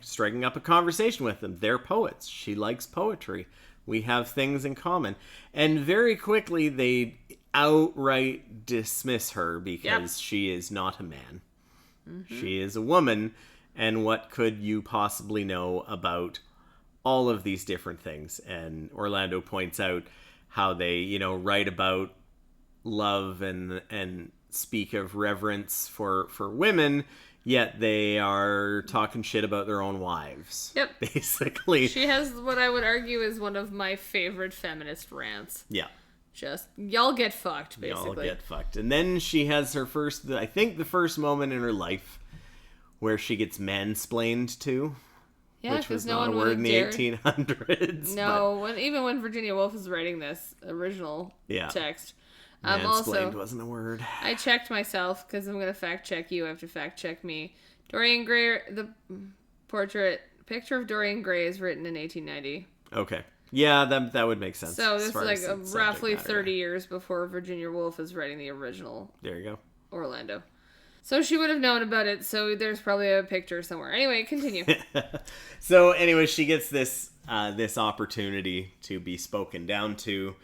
striking up a conversation with them. They're poets. She likes poetry. We have things in common. And very quickly they outright dismiss her because she is not a man. Mm-hmm. She is a woman. And what could you possibly know about all of these different things? And Orlando points out how they, write about love and speak of reverence for women, yet they are talking shit about their own wives. Yep. Basically. She has what I would argue is one of my favorite feminist rants. Yeah. Just, y'all get fucked, basically. Y'all get fucked. And then she has her first, I think the first moment in her life where she gets mansplained to. Yeah, which was no not one a word in the dared. 1800s. No, even when Virginia Woolf was writing this original text. Mansplained also, wasn't a word. I checked myself, because I'm going to fact check you. I have to fact check me. Dorian Gray, the picture of Dorian Gray is written in 1890. Okay. Yeah, that would make sense. So this is like roughly 30 years before Virginia Woolf is writing the original. There you go. Orlando. So she would have known about it, so there's probably a picture somewhere. Anyway, continue. So anyway, she gets this opportunity to be spoken down to.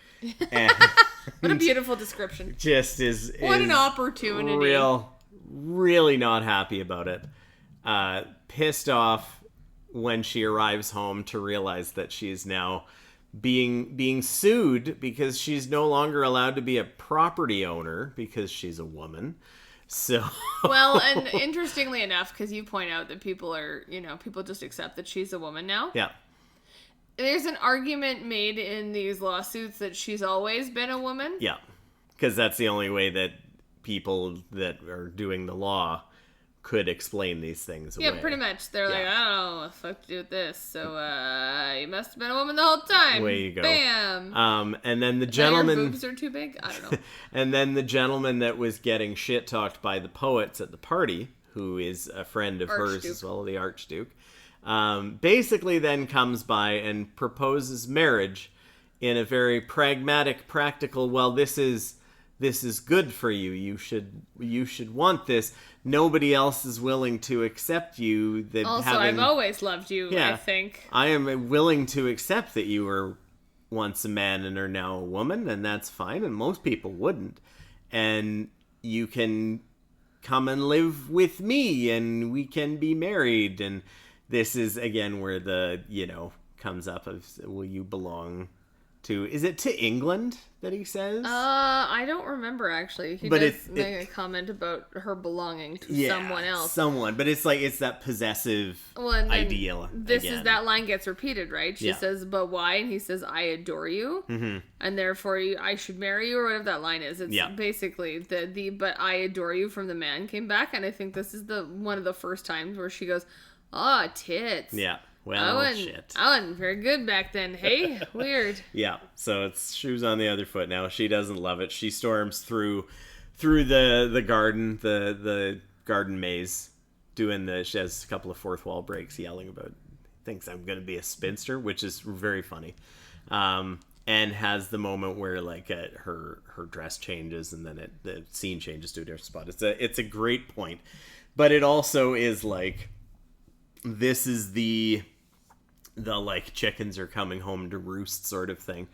And what a beautiful description. Just is an opportunity. Really not happy about it. Pissed off when she arrives home to realize that she is now being sued because she's no longer allowed to be a property owner because she's a woman. So well, and interestingly enough, because you point out that people just accept that she's a woman now. Yeah. There's an argument made in these lawsuits that she's always been a woman. Yeah. Because that's the only way that people that are doing the law could explain these things away. Yeah, pretty much. They're like, I don't know what the fuck to do with this. So, you must have been a woman the whole time. Way you go. Bam. And then the gentleman... Your boobs are too big? I don't know. And then the gentleman that was getting shit-talked by the poets at the party, who is a friend of hers as well, the Archduke, basically then comes by and proposes marriage in a very pragmatic, practical, well, this is good for you. You should want this. Nobody else is willing to accept you. I've always loved you, I think. I am willing to accept that you were once a man and are now a woman, and that's fine, and most people wouldn't. And you can come and live with me, and we can be married. And this is, again, where the, comes up of, will you belong to, is it to England that he says? I don't remember actually. He does make a comment about her belonging to someone else. But it's like, it's that possessive ideal. That line gets repeated, right? She says, but why? And he says, I adore you. Mm-hmm. And therefore I should marry you, or whatever that line is. It's basically the but I adore you from the man came back. And I think this is one of the first times where she goes, oh, tits. Yeah. Well, shit. I wasn't very good back then. Hey, weird. Yeah, so it's shoes on the other foot now. She doesn't love it. She storms through the garden, the garden maze, she has a couple of fourth wall breaks, yelling about, thinks I'm going to be a spinster, which is very funny. And has the moment where her dress changes and then the scene changes to a different spot. It's a great point, but it also is like, this is the chickens are coming home to roost sort of thing,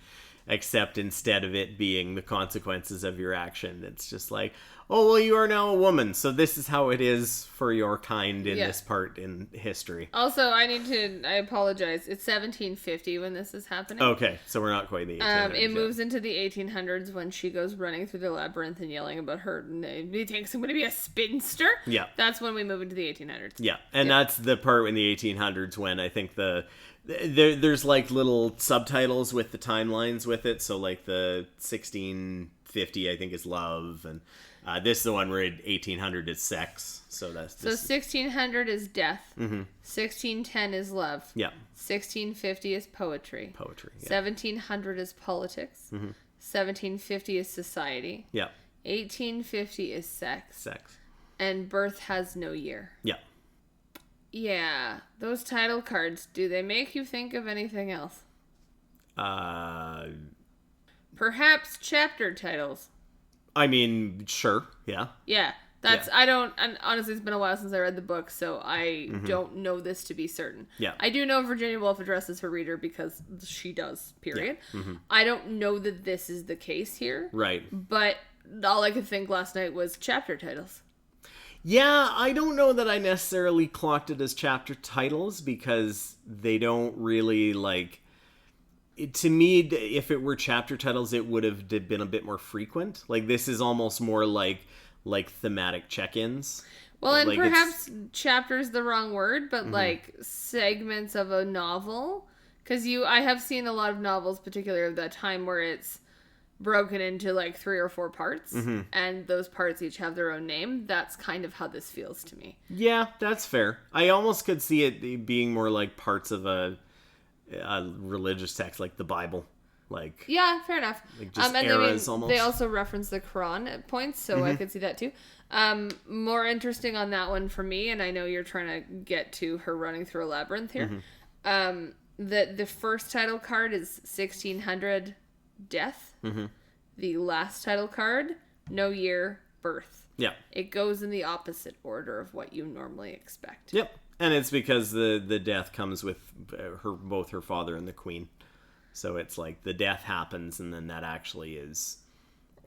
except instead of it being the consequences of your action, it's just like, oh, well, you are now a woman, so this is how it is for your kind in this part in history. Also, I apologize, it's 1750 when this is happening. Okay, so we're not quite in the 1800s it moves into the 1800s when she goes running through the labyrinth and yelling about her, he thinks I'm going to be a spinster? Yeah. That's when we move into the 1800s. Yeah, and that's the part in the 1800s when I think there's little subtitles with the timelines with it, so the 1650 I think is love, and this is the one where 1800 is sex. So 1600 is death. Mm-hmm. 1610 is love. Yeah. 1650 is poetry. Yeah. 1700 is politics. Mm-hmm. 1750 is society. Yeah. 1850 is sex. And birth has no year. Yeah. Yeah. Those title cards, do they make you think of anything else? Perhaps chapter titles. I mean, sure, yeah. Yeah, That's, I don't, and honestly, it's been a while since I read the book, so I don't know this to be certain. Yeah. I do know Virginia Woolf addresses her reader because she does, period. Yeah. I don't know that this is the case here. Right. But all I could think last night was chapter titles. Yeah, I don't know that I necessarily clocked it as chapter titles because they don't really, like... To me, if it were chapter titles, it would have been a bit more frequent. Like, this is almost more like thematic check-ins. Well, and like perhaps chapter's the wrong word, but like segments of a novel. Because I have seen a lot of novels, particularly of that time, where it's broken into like 3 or 4 parts, and those parts each have their own name. That's kind of how this feels to me. Yeah, that's fair. I almost could see it being more like parts of a religious text, like the Bible. Like, yeah, fair enough. Like just eras, almost. They also reference the Quran at points, so I could see that too. More interesting on that one for me, and I know you're trying to get to her running through a labyrinth here. The first title card is 1600 death. The last title card, no year, birth. Yeah. It goes in the opposite order of what you normally expect. Yep. And it's because the death comes with both her father and the queen. So it's like the death happens, and then that actually is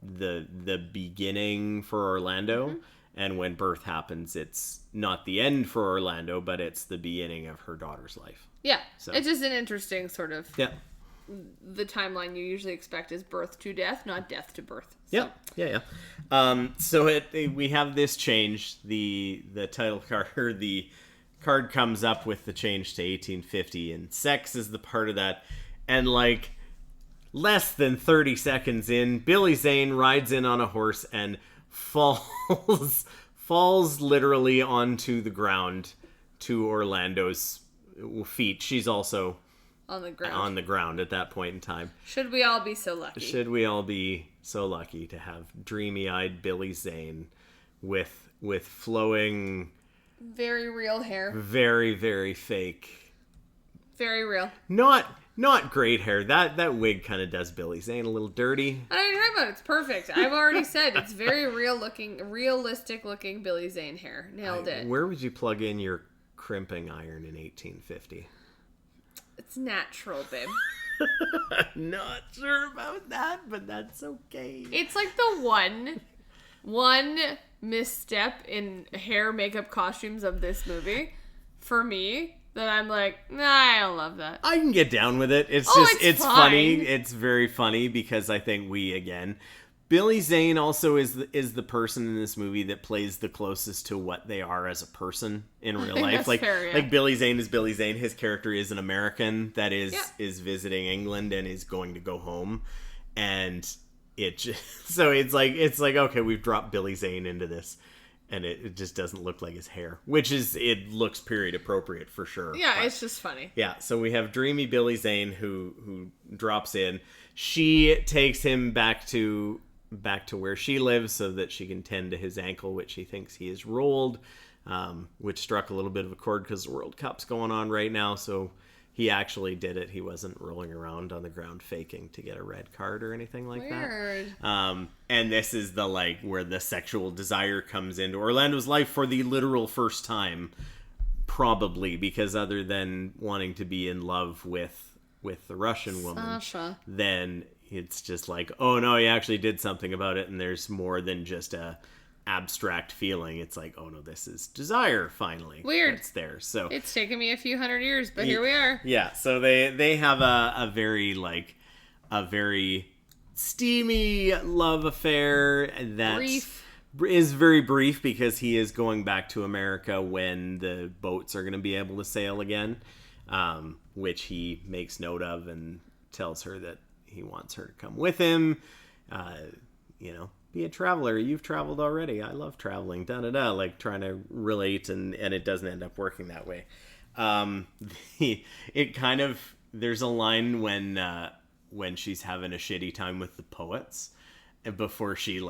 the beginning for Orlando. And when birth happens, it's not the end for Orlando, but it's the beginning of her daughter's life. Yeah. So it's just an interesting sort of... Yeah. The timeline you usually expect is birth to death, not death to birth. So. So we have this change. The title card, the card comes up with the change to 1850, and sex is the part of that. And like less than 30 seconds in, Billy Zane rides in on a horse and falls literally onto the ground to Orlando's feet. She's also on the ground at that point in time. Should we all be so lucky? Should we all be so lucky to have dreamy-eyed Billy Zane with flowing, very real hair, very, very fake, very real, not great hair. That wig kind of does Billy Zane a little dirty. I don't know what you're talking about. It's perfect. I've already said it's very realistic looking Billy Zane hair. Nailed it. Where would you plug in your crimping iron in 1850? It's natural, babe. Not sure about that, but that's okay. It's like the one misstep in hair, makeup, costumes of this movie for me that I'm like, nah, I don't love that. I can get down with it. It's funny. It's very funny because I think Billy Zane also is the person in this movie that plays the closest to what they are as a person in real life. Like Billy Zane is Billy Zane. His character is an American that is visiting England and is going to go home, and it's like okay, we've dropped Billy Zane into this, and it just doesn't look like his hair, it looks period appropriate for sure. Yeah, but it's just funny. Yeah, so we have dreamy Billy Zane who drops in. She takes him back to where she lives so that she can tend to his ankle, which he thinks he has rolled, which struck a little bit of a chord because the World Cup's going on right now, so he actually did it. He wasn't rolling around on the ground faking to get a red card or anything like that. And this is where the sexual desire comes into Orlando's life for the literal first time, probably, because other than wanting to be in love with the Russian woman, Sasha, then it's just like, oh no, he actually did something about it, and there's more than just a abstract feeling. It's like, oh no, this is desire finally. Weird. It's there. So it's taken me a few hundred years, but here we are. Yeah. So they have a very steamy love affair that is very brief because he is going back to America when the boats are going to be able to sail again, which he makes note of and tells her that he wants her to come with him. Be a traveler. You've traveled already. I love traveling. Da-da-da. Like trying to relate, and it doesn't end up working that way. There's a line when she's having a shitty time with the poets, and before she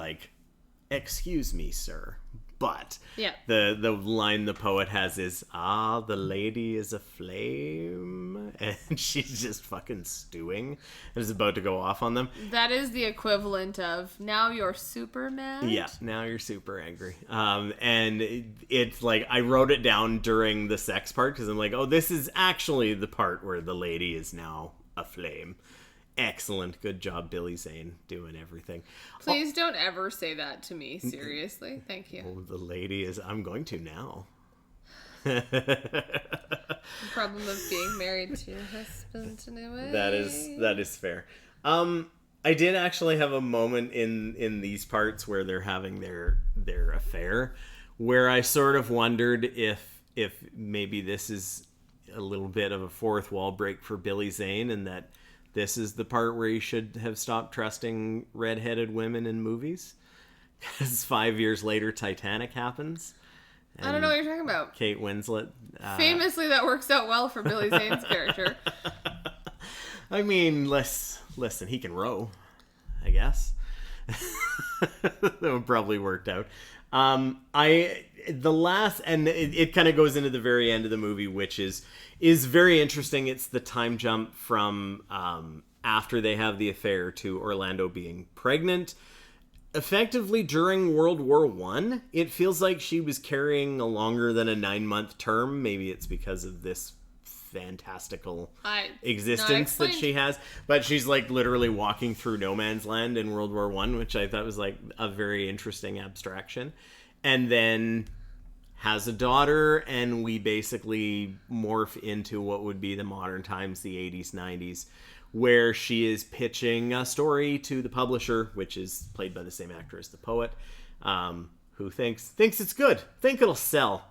excuse me, sir, But yeah, the line the poet has is, the lady is a flame, and she's just fucking stewing and is about to go off on them. that is the equivalent of now you're super mad. Yeah, now you're super angry. And it's like, I wrote it down during the sex part because I'm like, oh, this is actually the part where the lady is now a flame. Excellent. Good job, Billy Zane, doing everything. Please don't ever say that to me. Seriously. Thank you. Oh, the lady is... I'm going to now. The problem of being married to your husband in a way. That is fair. I did actually have a moment in these parts where they're having their affair, where I sort of wondered if maybe this is a little bit of a fourth wall break for Billy Zane, and that this is the part where he should have stopped trusting redheaded women in movies. Because 5 years later, Titanic happens. I don't know what you're talking about. Kate Winslet. Famously, that works out well for Billy Zane's character. I mean, listen, he can row, I guess. That would probably worked out. The last, and it kind of goes into the very end of the movie, which is very interesting. It's the time jump from after they have the affair to Orlando being pregnant. Effectively during World War I, it feels like she was carrying a longer than a 9-month term. Maybe it's because of this fantastical existence that she has, but she's like literally walking through no man's land in World War I, which I thought was like a very interesting abstraction. And then has a daughter, and we basically morph into what would be the modern times, the 80s, 90s, where she is pitching a story to the publisher, which is played by the same actor as the poet, who thinks it's good, think it'll sell.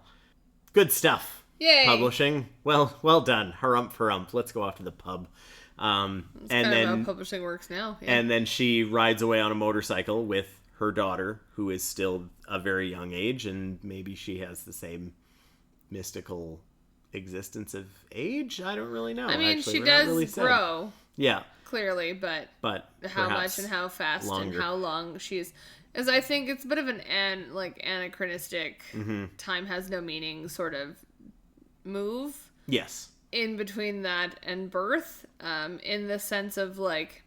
Good stuff. Yay. Publishing. Well done. Harump. Let's go off to the pub. That's kind of how publishing works now. Yeah. And then she rides away on a motorcycle with her daughter, who is still a very young age, and maybe she has the same mystical existence of age. I don't really know. I mean, actually. she We're not does really saying. grow. Yeah. Clearly, but how much and how fast longer. and how long she's... As I think it's a bit of an anachronistic, time has no meaning sort of move. Yes. In between that and birth, in the sense of like,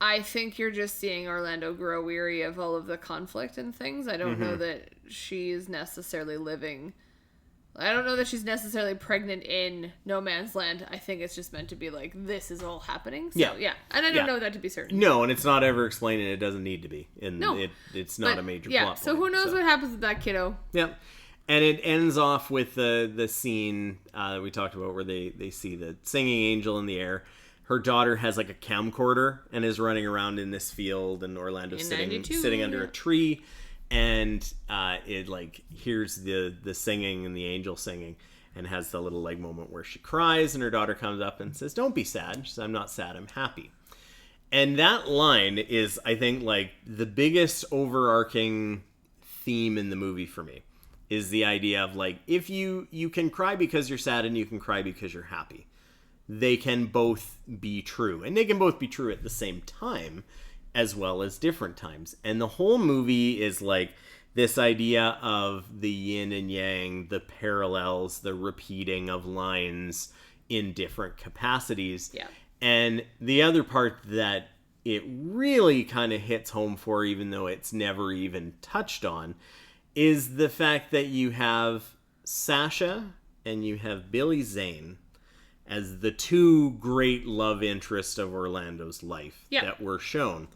I think you're just seeing Orlando grow weary of all of the conflict and things. I don't know that she's necessarily living... I don't know that she's necessarily pregnant in no man's land. I think it's just meant to be like, this is all happening. So, yeah. And I don't know that to be certain. No, and it's not ever explained, and it doesn't need to be. And no. It's not a major plot point. So who knows what happens with that kiddo. Yeah. And it ends off with the scene that we talked about where they see the singing angel in the air. Her daughter has like a camcorder and is running around in this field, and Orlando's sitting under a tree. And it like hears the singing and the angel singing, and has the little like moment where she cries, and her daughter comes up and says, "Don't be sad." She says, "I'm not sad, I'm happy." And that line is, I think, like the biggest overarching theme in the movie for me, is the idea of like, if you can cry because you're sad and you can cry because you're happy. They can both be true, and they can both be true at the same time, as well as different times. And the whole movie is like this idea of the yin and yang, the parallels, the repeating of lines in different capacities. Yeah. And the other part that it really kind of hits home for, even though it's never even touched on, is the fact that you have Sasha and you have Billy Zane as the two great love interests of Orlando's life that were shown.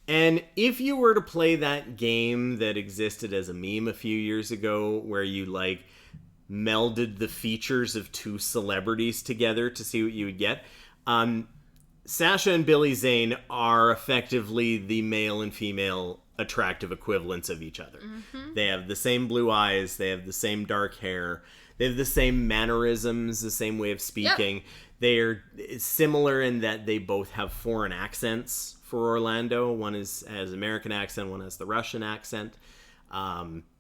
And if you were to play that game that existed as a meme a few years ago, where you like melded the features of two celebrities together to see what you would get, Sasha and Billy Zane are effectively the male and female attractive equivalents of each other. They have the same blue eyes, they have the same dark hair, they have the same mannerisms, the same way of speaking. Yep. They are similar in that they both have foreign accents. For Orlando, one has American accent, one has the Russian accent.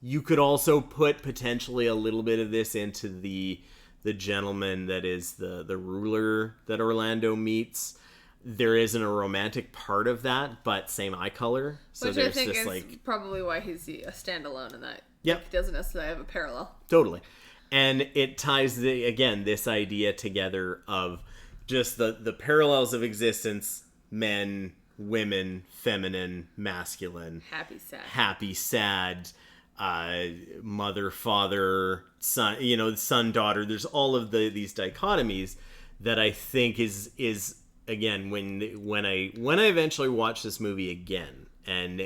You could also put potentially a little bit of this into the gentleman that is the ruler that Orlando meets. There isn't a romantic part of that, but same eye color. So which there's I think this, is like, probably why he's a standalone in that Yep. It doesn't necessarily have a parallel. Totally. And it ties, this idea together of just the parallels of existence, men, women, feminine, masculine. Happy, sad, mother, father, son, son, daughter. There's all of these dichotomies that I think is again, when I eventually watch this movie again, and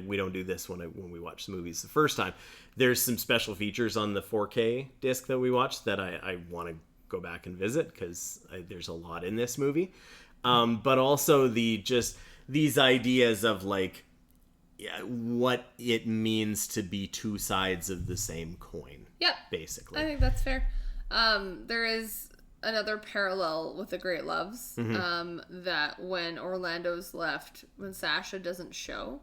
we don't do this when we watch the movies the first time. There's some special features on the 4K disc that we watched that I want to go back and visit because there's a lot in this movie. But also these ideas of like what it means to be two sides of the same coin. Yep. Basically. I think that's fair. There is another parallel with The Great Loves, that when Orlando's left, when Sasha doesn't show,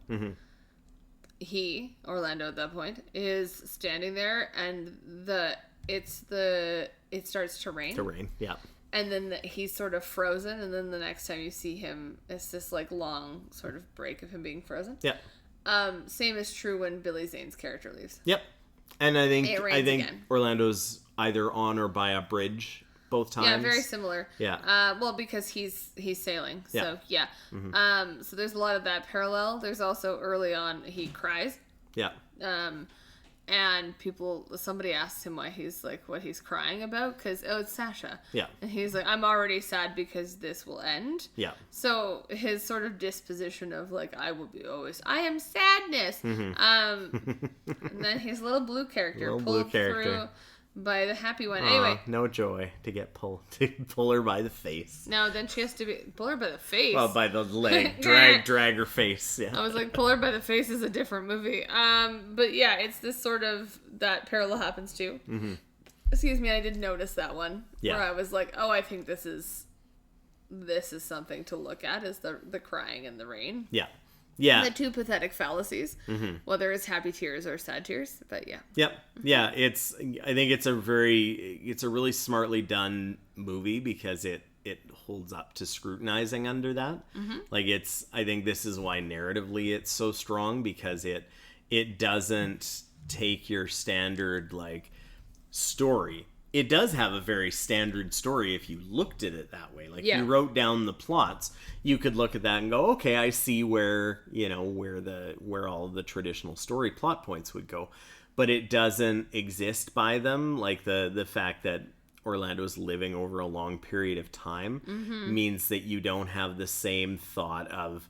Orlando at that point, is standing there and it starts to rain. To rain, yeah. And then he's sort of frozen, and then the next time you see him, it's this like long sort of break of him being frozen. Yeah. Same is true when Billy Zane's character leaves. Yep. And I think again. Orlando's either on or by a bridge both times. Yeah, very similar. Yeah. Well, because he's sailing. So yeah. So there's a lot of that parallel. There's also early on he cries. Yeah. And somebody asked him why he's like what he's crying about because it's Sasha. Yeah. And he's like, I'm already sad because this will end. Yeah. So his sort of disposition of like I am sadness. And then his little blue character pulled through by the happy one. Anyway, no joy to pull her by the face. No, then she has to pull her by the face. Well, by the leg, drag her face. Yeah. I was like, pull her by the face is a different movie. But yeah, it's this sort of that parallel happens too. Excuse me, I did notice that one where I was like, oh, I think this is something to look at is the crying in the rain. Yeah. Yeah. The two pathetic fallacies, whether it's happy tears or sad tears, but yeah. Yep. Yeah. I think it's a really smartly done movie because it holds up to scrutinizing under that. Like I think this is why narratively it's so strong because it doesn't take your standard like story. It does have a very standard story if you looked at it that way. Like you wrote down the plots, you could look at that and go, okay, I see where all the traditional story plot points would go. But it doesn't exist by them. Like the fact that Orlando's living over a long period of time means that you don't have the same thought of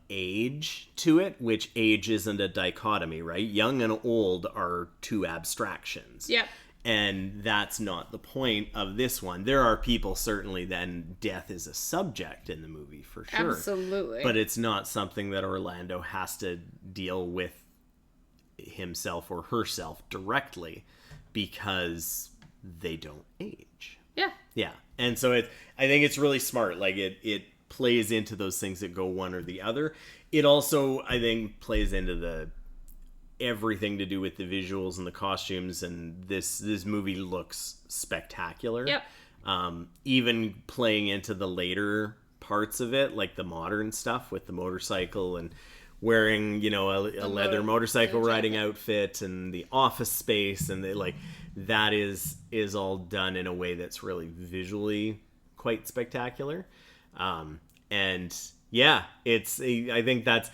age to it, which age isn't a dichotomy, right? Young and old are two abstractions. Yep. And that's not the point of this one. There are people, certainly, then death is a subject in the movie, for sure. Absolutely. But it's not something that Orlando has to deal with himself or herself directly because they don't age. Yeah. Yeah. And so I think it's really smart. Like, it plays into those things that go one or the other. It also, I think, plays into everything to do with the visuals and the costumes, and this movie looks spectacular. Yep. Even playing into the later parts of it, like the modern stuff with the motorcycle and wearing, a leather motorcycle riding outfit and the office space, and that is all done in a way that's really visually quite spectacular. And yeah, I think that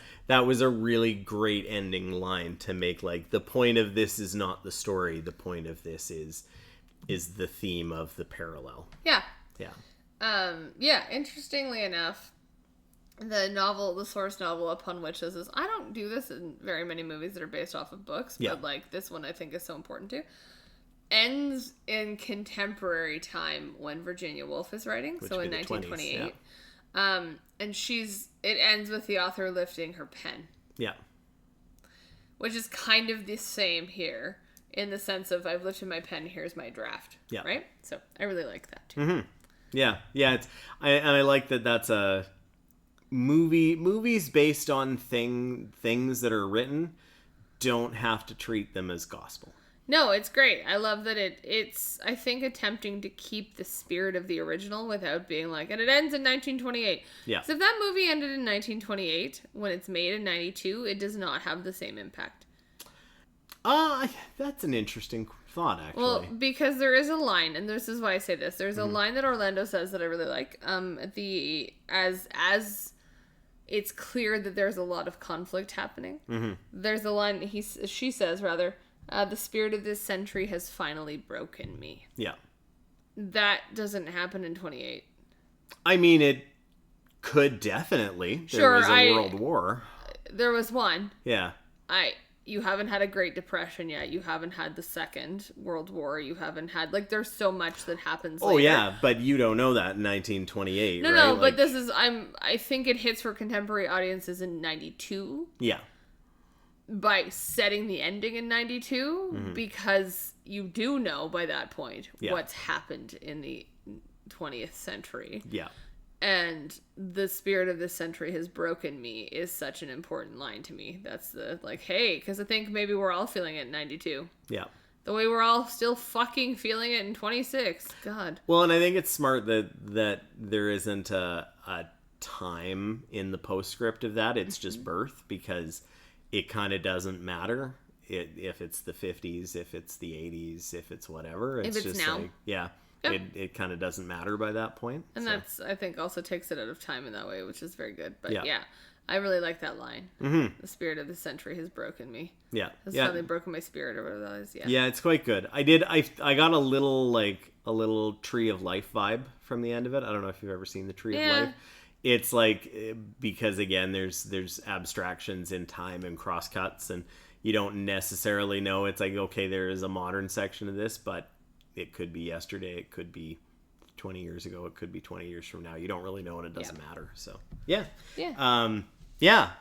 was a really great ending line to make. Like, the point of this is not the story. The point of this is the theme of the parallel. Yeah. Yeah. Interestingly enough, the source novel upon which this is, I don't do this in very many movies that are based off of books, but like this one I think is so important too, ends in contemporary time when Virginia Woolf is writing, so in 1928. 20s, and it ends with the author lifting her pen. Yeah. Which is kind of the same here, in the sense of I've lifted my pen, here's my draft. Yeah. Right? So I really like that too. Mm-hmm. Yeah. Yeah. I like that that's a movies based on things that are written don't have to treat them as gospel. No, it's great. I love that it's, I think, attempting to keep the spirit of the original without being like, and it ends in 1928. Yeah. So if that movie ended in 1928, when it's made in 92, it does not have the same impact. That's an interesting thought, actually. Well, because there is a line, and this is why I say this. There's a line that Orlando says that I really like. As it's clear that there's a lot of conflict happening. Mm-hmm. There's a line she says rather, the spirit of this century has finally broken me. Yeah. That doesn't happen in 28. I mean, it could definitely. There was a world war. There was one. Yeah. You haven't had a Great Depression yet. You haven't had the Second World War. You haven't had, like, there's so much that happens later. Oh, yeah, but you don't know that in 1928, no, right? No, but this is, I think it hits for contemporary audiences in 92. Yeah. By setting the ending in 92, because you do know by that point what's happened in the 20th century. Yeah. And the spirit of this century has broken me is such an important line to me. That's the, like, hey, because I think maybe we're all feeling it in 92. Yeah. The way we're all still fucking feeling it in 26. God. Well, and I think it's smart that there isn't a time in the postscript of that. It's just birth, because it kind of doesn't matter if it's the 50s, if it's the 80s, if it's whatever. It's if it's just now. like, yeah. It kind of doesn't matter by that point. And that's, I think, also takes it out of time in that way, which is very good. But yeah I really like that line. Mm-hmm. The spirit of the century has broken me. Yeah. Has finally broken my spirit, or whatever that is. Yeah. Yeah, it's quite good. I got a little Tree of Life vibe from the end of it. I don't know if you've ever seen the Tree of Life. It's like, because again, there's abstractions in time and crosscuts, and you don't necessarily know. It's like, okay, there is a modern section of this, but it could be yesterday, it could be 20 years ago, it could be 20 years from now. You don't really know, and it doesn't matter. So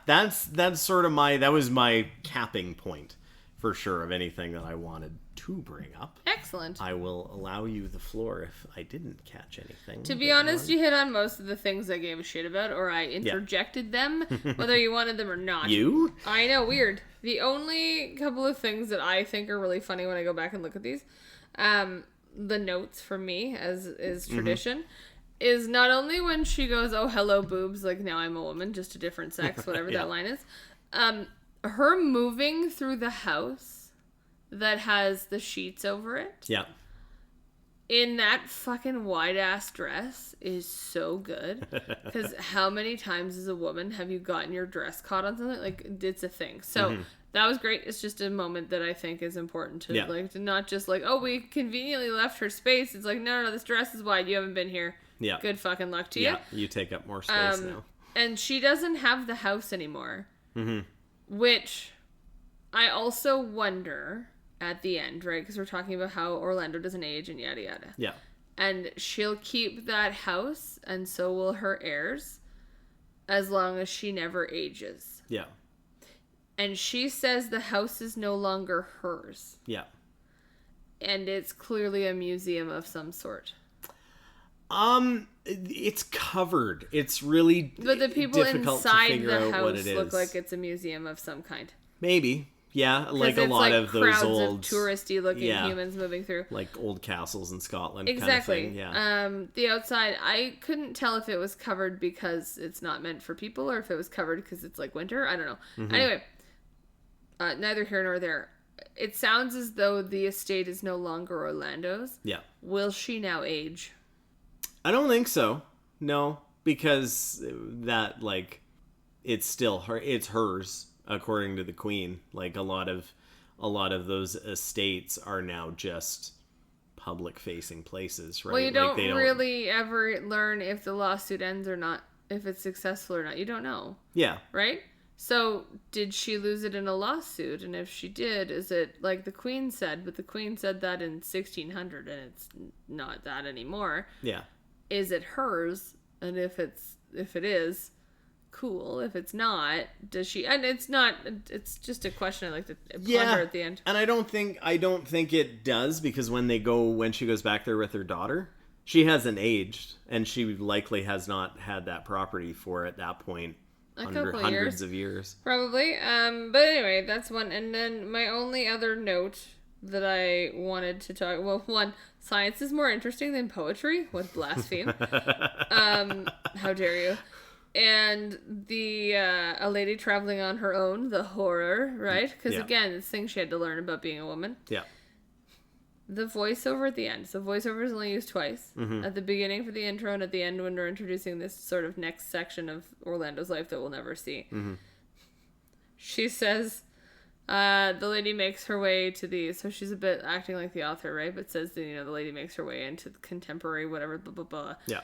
that's sort of that was my capping point for sure of anything that I wanted to bring up. Excellent. I will allow you the floor if I didn't catch anything. To be honest, you hit on most of the things I gave a shit about, or I interjected them, whether you wanted them or not. You? I know, weird. The only couple of things that I think are really funny when I go back and look at these, the notes from me, as is tradition, is not only when she goes, oh, hello, boobs, like, now I'm a woman, just a different sex, whatever that line is, her moving through the house that has the sheets over it. Yeah. In that fucking wide-ass dress is so good. Because how many times as a woman have you gotten your dress caught on something? Like, it's a thing. So that was great. It's just a moment that I think is important to, like, to not just like, oh, we conveniently left her space. It's like, no, this dress is wide. You haven't been here. Yeah. Good fucking luck to you. Yeah, you take up more space now. And she doesn't have the house anymore. Mm-hmm. Which I also wonder... at the end, right? Because we're talking about how Orlando doesn't age and yada yada. Yeah. And she'll keep that house, and so will her heirs, as long as she never ages. Yeah. And she says the house is no longer hers. Yeah. And it's clearly a museum of some sort. It's covered. It's really but the people inside the house look like it's a museum of some kind. Maybe. Yeah, like a lot of those old touristy looking humans moving through. Like old castles in Scotland. Exactly. Kind of thing. Yeah. The outside, I couldn't tell if it was covered because it's not meant for people or if it was covered because it's like winter. I don't know. Mm-hmm. Anyway, neither here nor there. It sounds as though the estate is no longer Orlando's. Yeah. Will she now age? I don't think so. No, because that, like, it's still her. It's hers. According to the Queen, like a lot of those estates are now just public facing places, right? Well, you don't really ever learn if the lawsuit ends or not, if it's successful or not. You don't know. Yeah. Right? So did she lose it in a lawsuit? And if she did, is it like the Queen said, but the Queen said that in 1600 and it's not that anymore. Yeah. Is it hers? And if it is, cool. If it's not, does she? And it's not. It's just a question I like to ponder at the end. And I don't think it does, because when she goes back there with her daughter, she hasn't aged, and she likely has not had that property for at that point hundreds of years. Probably. But anyway, that's one. And then my only other note that I wanted to talk. Well, one, science is more interesting than poetry. What blaspheme! How dare you? And the a lady traveling on her own, the horror, right? Because again, this thing she had to learn about being a woman. Yeah. The voiceover at the end. So voiceover is only used twice. At the beginning for the intro and at the end when we're introducing this sort of next section of Orlando's life that we'll never see. She says, the lady makes her way to the... So she's a bit acting like the author, right? But says that, the lady makes her way into the contemporary whatever, blah, blah, blah. Yeah.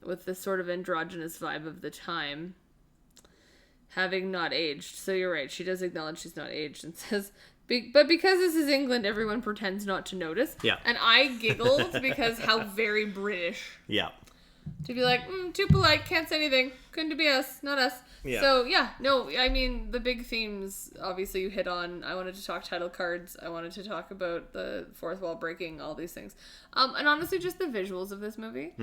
With this sort of androgynous vibe of the time. Having not aged. So you're right. She does acknowledge she's not aged and says... But because this is England, everyone pretends not to notice. Yeah. And I giggled because how very British. Yeah. To be like, too polite, can't say anything. Couldn't be us, not us. Yeah. So, yeah, no, I mean, the big themes, obviously, you hit on. I wanted to talk title cards. I wanted to talk about the fourth wall breaking, all these things. And honestly, just the visuals of this movie.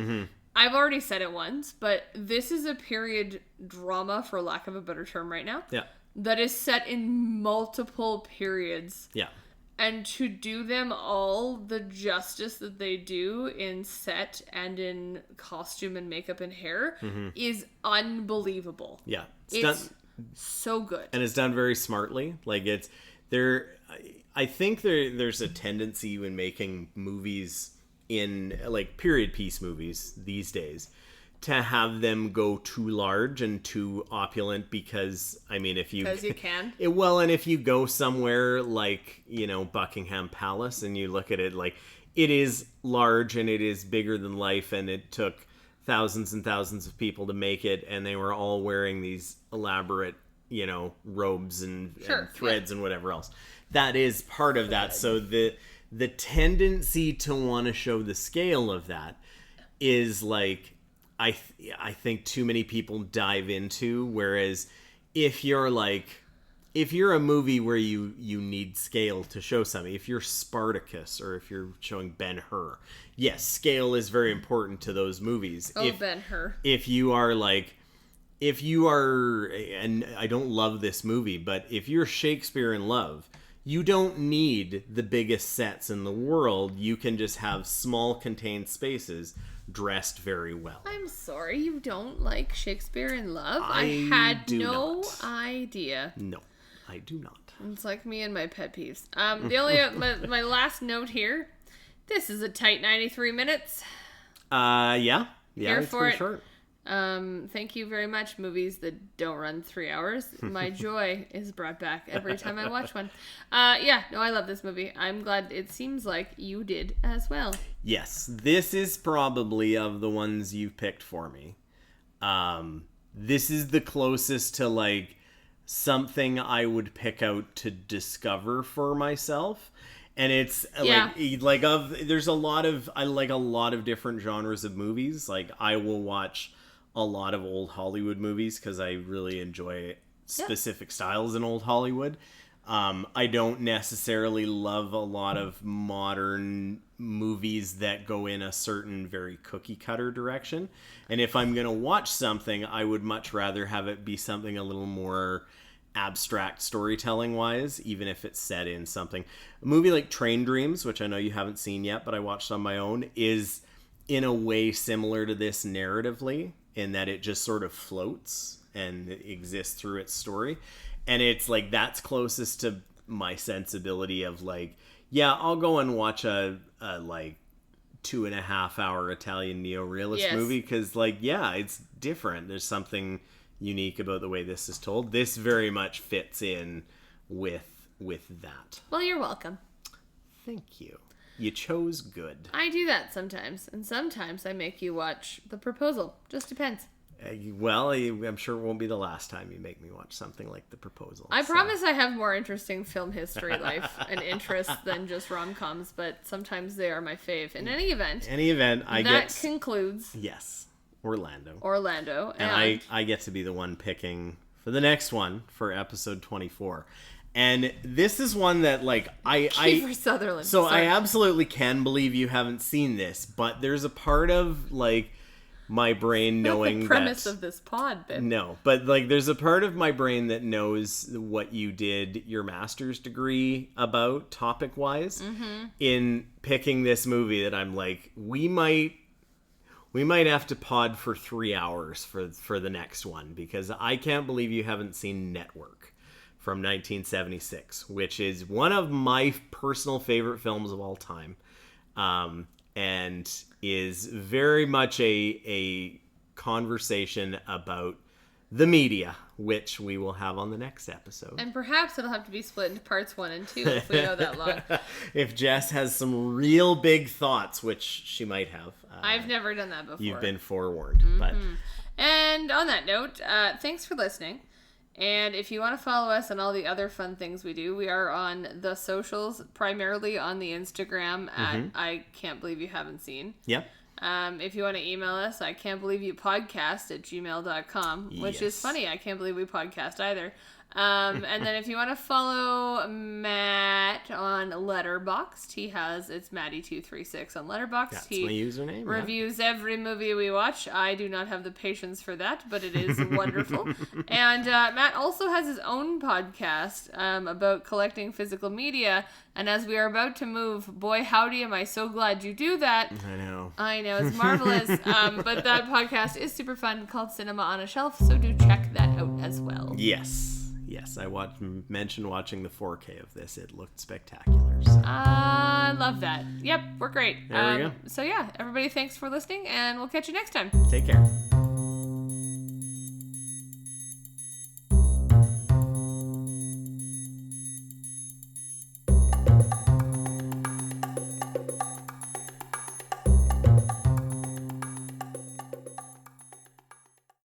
I've already said it once, but this is a period drama, for lack of a better term right now. Yeah. That is set in multiple periods. Yeah. And to do them all the justice that they do in set and in costume and makeup and hair is unbelievable. Yeah. It's done, so good. And it's done very smartly. Like, it's... I think there's a tendency when making movies in, like, period piece movies these days to have them go too large and too opulent because, I mean, if you... Because you can. And if you go somewhere like, Buckingham Palace and you look at it, like, it is large and it is bigger than life and it took thousands and thousands of people to make it and they were all wearing these elaborate, robes and threads and whatever else. That is part of that. So the tendency to want to show the scale of that is like... I think too many people dive into, whereas if you're a movie where you need scale to show something, if you're Spartacus or if you're showing Ben-Hur, yes, scale is very important to those movies. Ben-Hur. If you are, and I don't love this movie, but if you're Shakespeare in Love, you don't need the biggest sets in the world. You can just have small contained spaces dressed very well. I'm sorry, you don't like Shakespeare in Love? I had no idea. No, I do not. It's like me and my pet peeves. The only my last note here. This is a tight 93 minutes. Yeah, Here it's for pretty it. short. Thank you very much, movies that don't run 3 hours. My joy is brought back every time I watch one. I love this movie. I'm glad it seems like you did as well. Yes, this is probably of the ones you picked for me. This is the closest to like something I would pick out to discover for myself. And it's there's a lot of different genres of movies. Like I will watch a lot of old Hollywood movies because I really enjoy specific styles in old Hollywood. I don't necessarily love a lot of modern movies that go in a certain very cookie cutter direction. And if I'm going to watch something, I would much rather have it be something a little more abstract storytelling wise, even if it's set in something. A movie like Train Dreams, which I know you haven't seen yet, but I watched on my own, is in a way similar to this narratively, in that it just sort of floats and exists through its story. And it's like, that's closest to my sensibility of like, yeah, I'll go and watch a like 2.5 hour Italian neo-realist movie. Cause like, yeah, it's different. There's something unique about the way this is told. This very much fits in with that. Well, you're welcome. Thank you. You chose good. I do that sometimes, and sometimes I make you watch The Proposal. Just depends. Well, I'm sure it won't be the last time you make me watch something like The Proposal. I promise I have more interesting film history life and interests than just rom-coms, but sometimes they are my fave. In any event, that concludes. Yes, Orlando. And I get to be the one picking for the next one for episode 24. And this is one that, like, Kiefer Sutherland. So sorry. I absolutely can believe you haven't seen this, but there's a part of, like, my brain knowing the premise of this pod, then. No, but, like, there's a part of my brain that knows what you did your master's degree about, topic-wise, in picking this movie that I'm like, we might we might have to pod for 3 hours for the next one, because I can't believe you haven't seen Network from 1976, which is one of my personal favorite films of all time, and is very much a conversation about the media, which we will have on the next episode. And perhaps it'll have to be split into parts 1 and 2 if we go that long. If Jess has some real big thoughts, which she might have. I've never done that before. You've been forewarned. But And on that note, thanks for listening. And if you want to follow us on all the other fun things we do, we are on the socials, primarily on the Instagram at I Can't Believe You Haven't Seen. Yep. If you want to email us, I can't believe you podcast at gmail.com, which is funny. I can't believe we podcast either. And then if you want to follow Matt on Letterboxd, it's Matty236 on Letterboxd. That's my username. Reviews every movie we watch. I do not have the patience for that, but it is wonderful. And Matt also has his own podcast about collecting physical media. And as we are about to move, boy howdy, am I so glad you do that. I know, it's marvelous. But that podcast is super fun, called Cinema on a Shelf, so do check that out as well. Yes, I mentioned watching the 4K of this. It looked spectacular. So. I love that. Yep, we're great. There we go. So yeah, everybody, thanks for listening, and we'll catch you next time. Take care.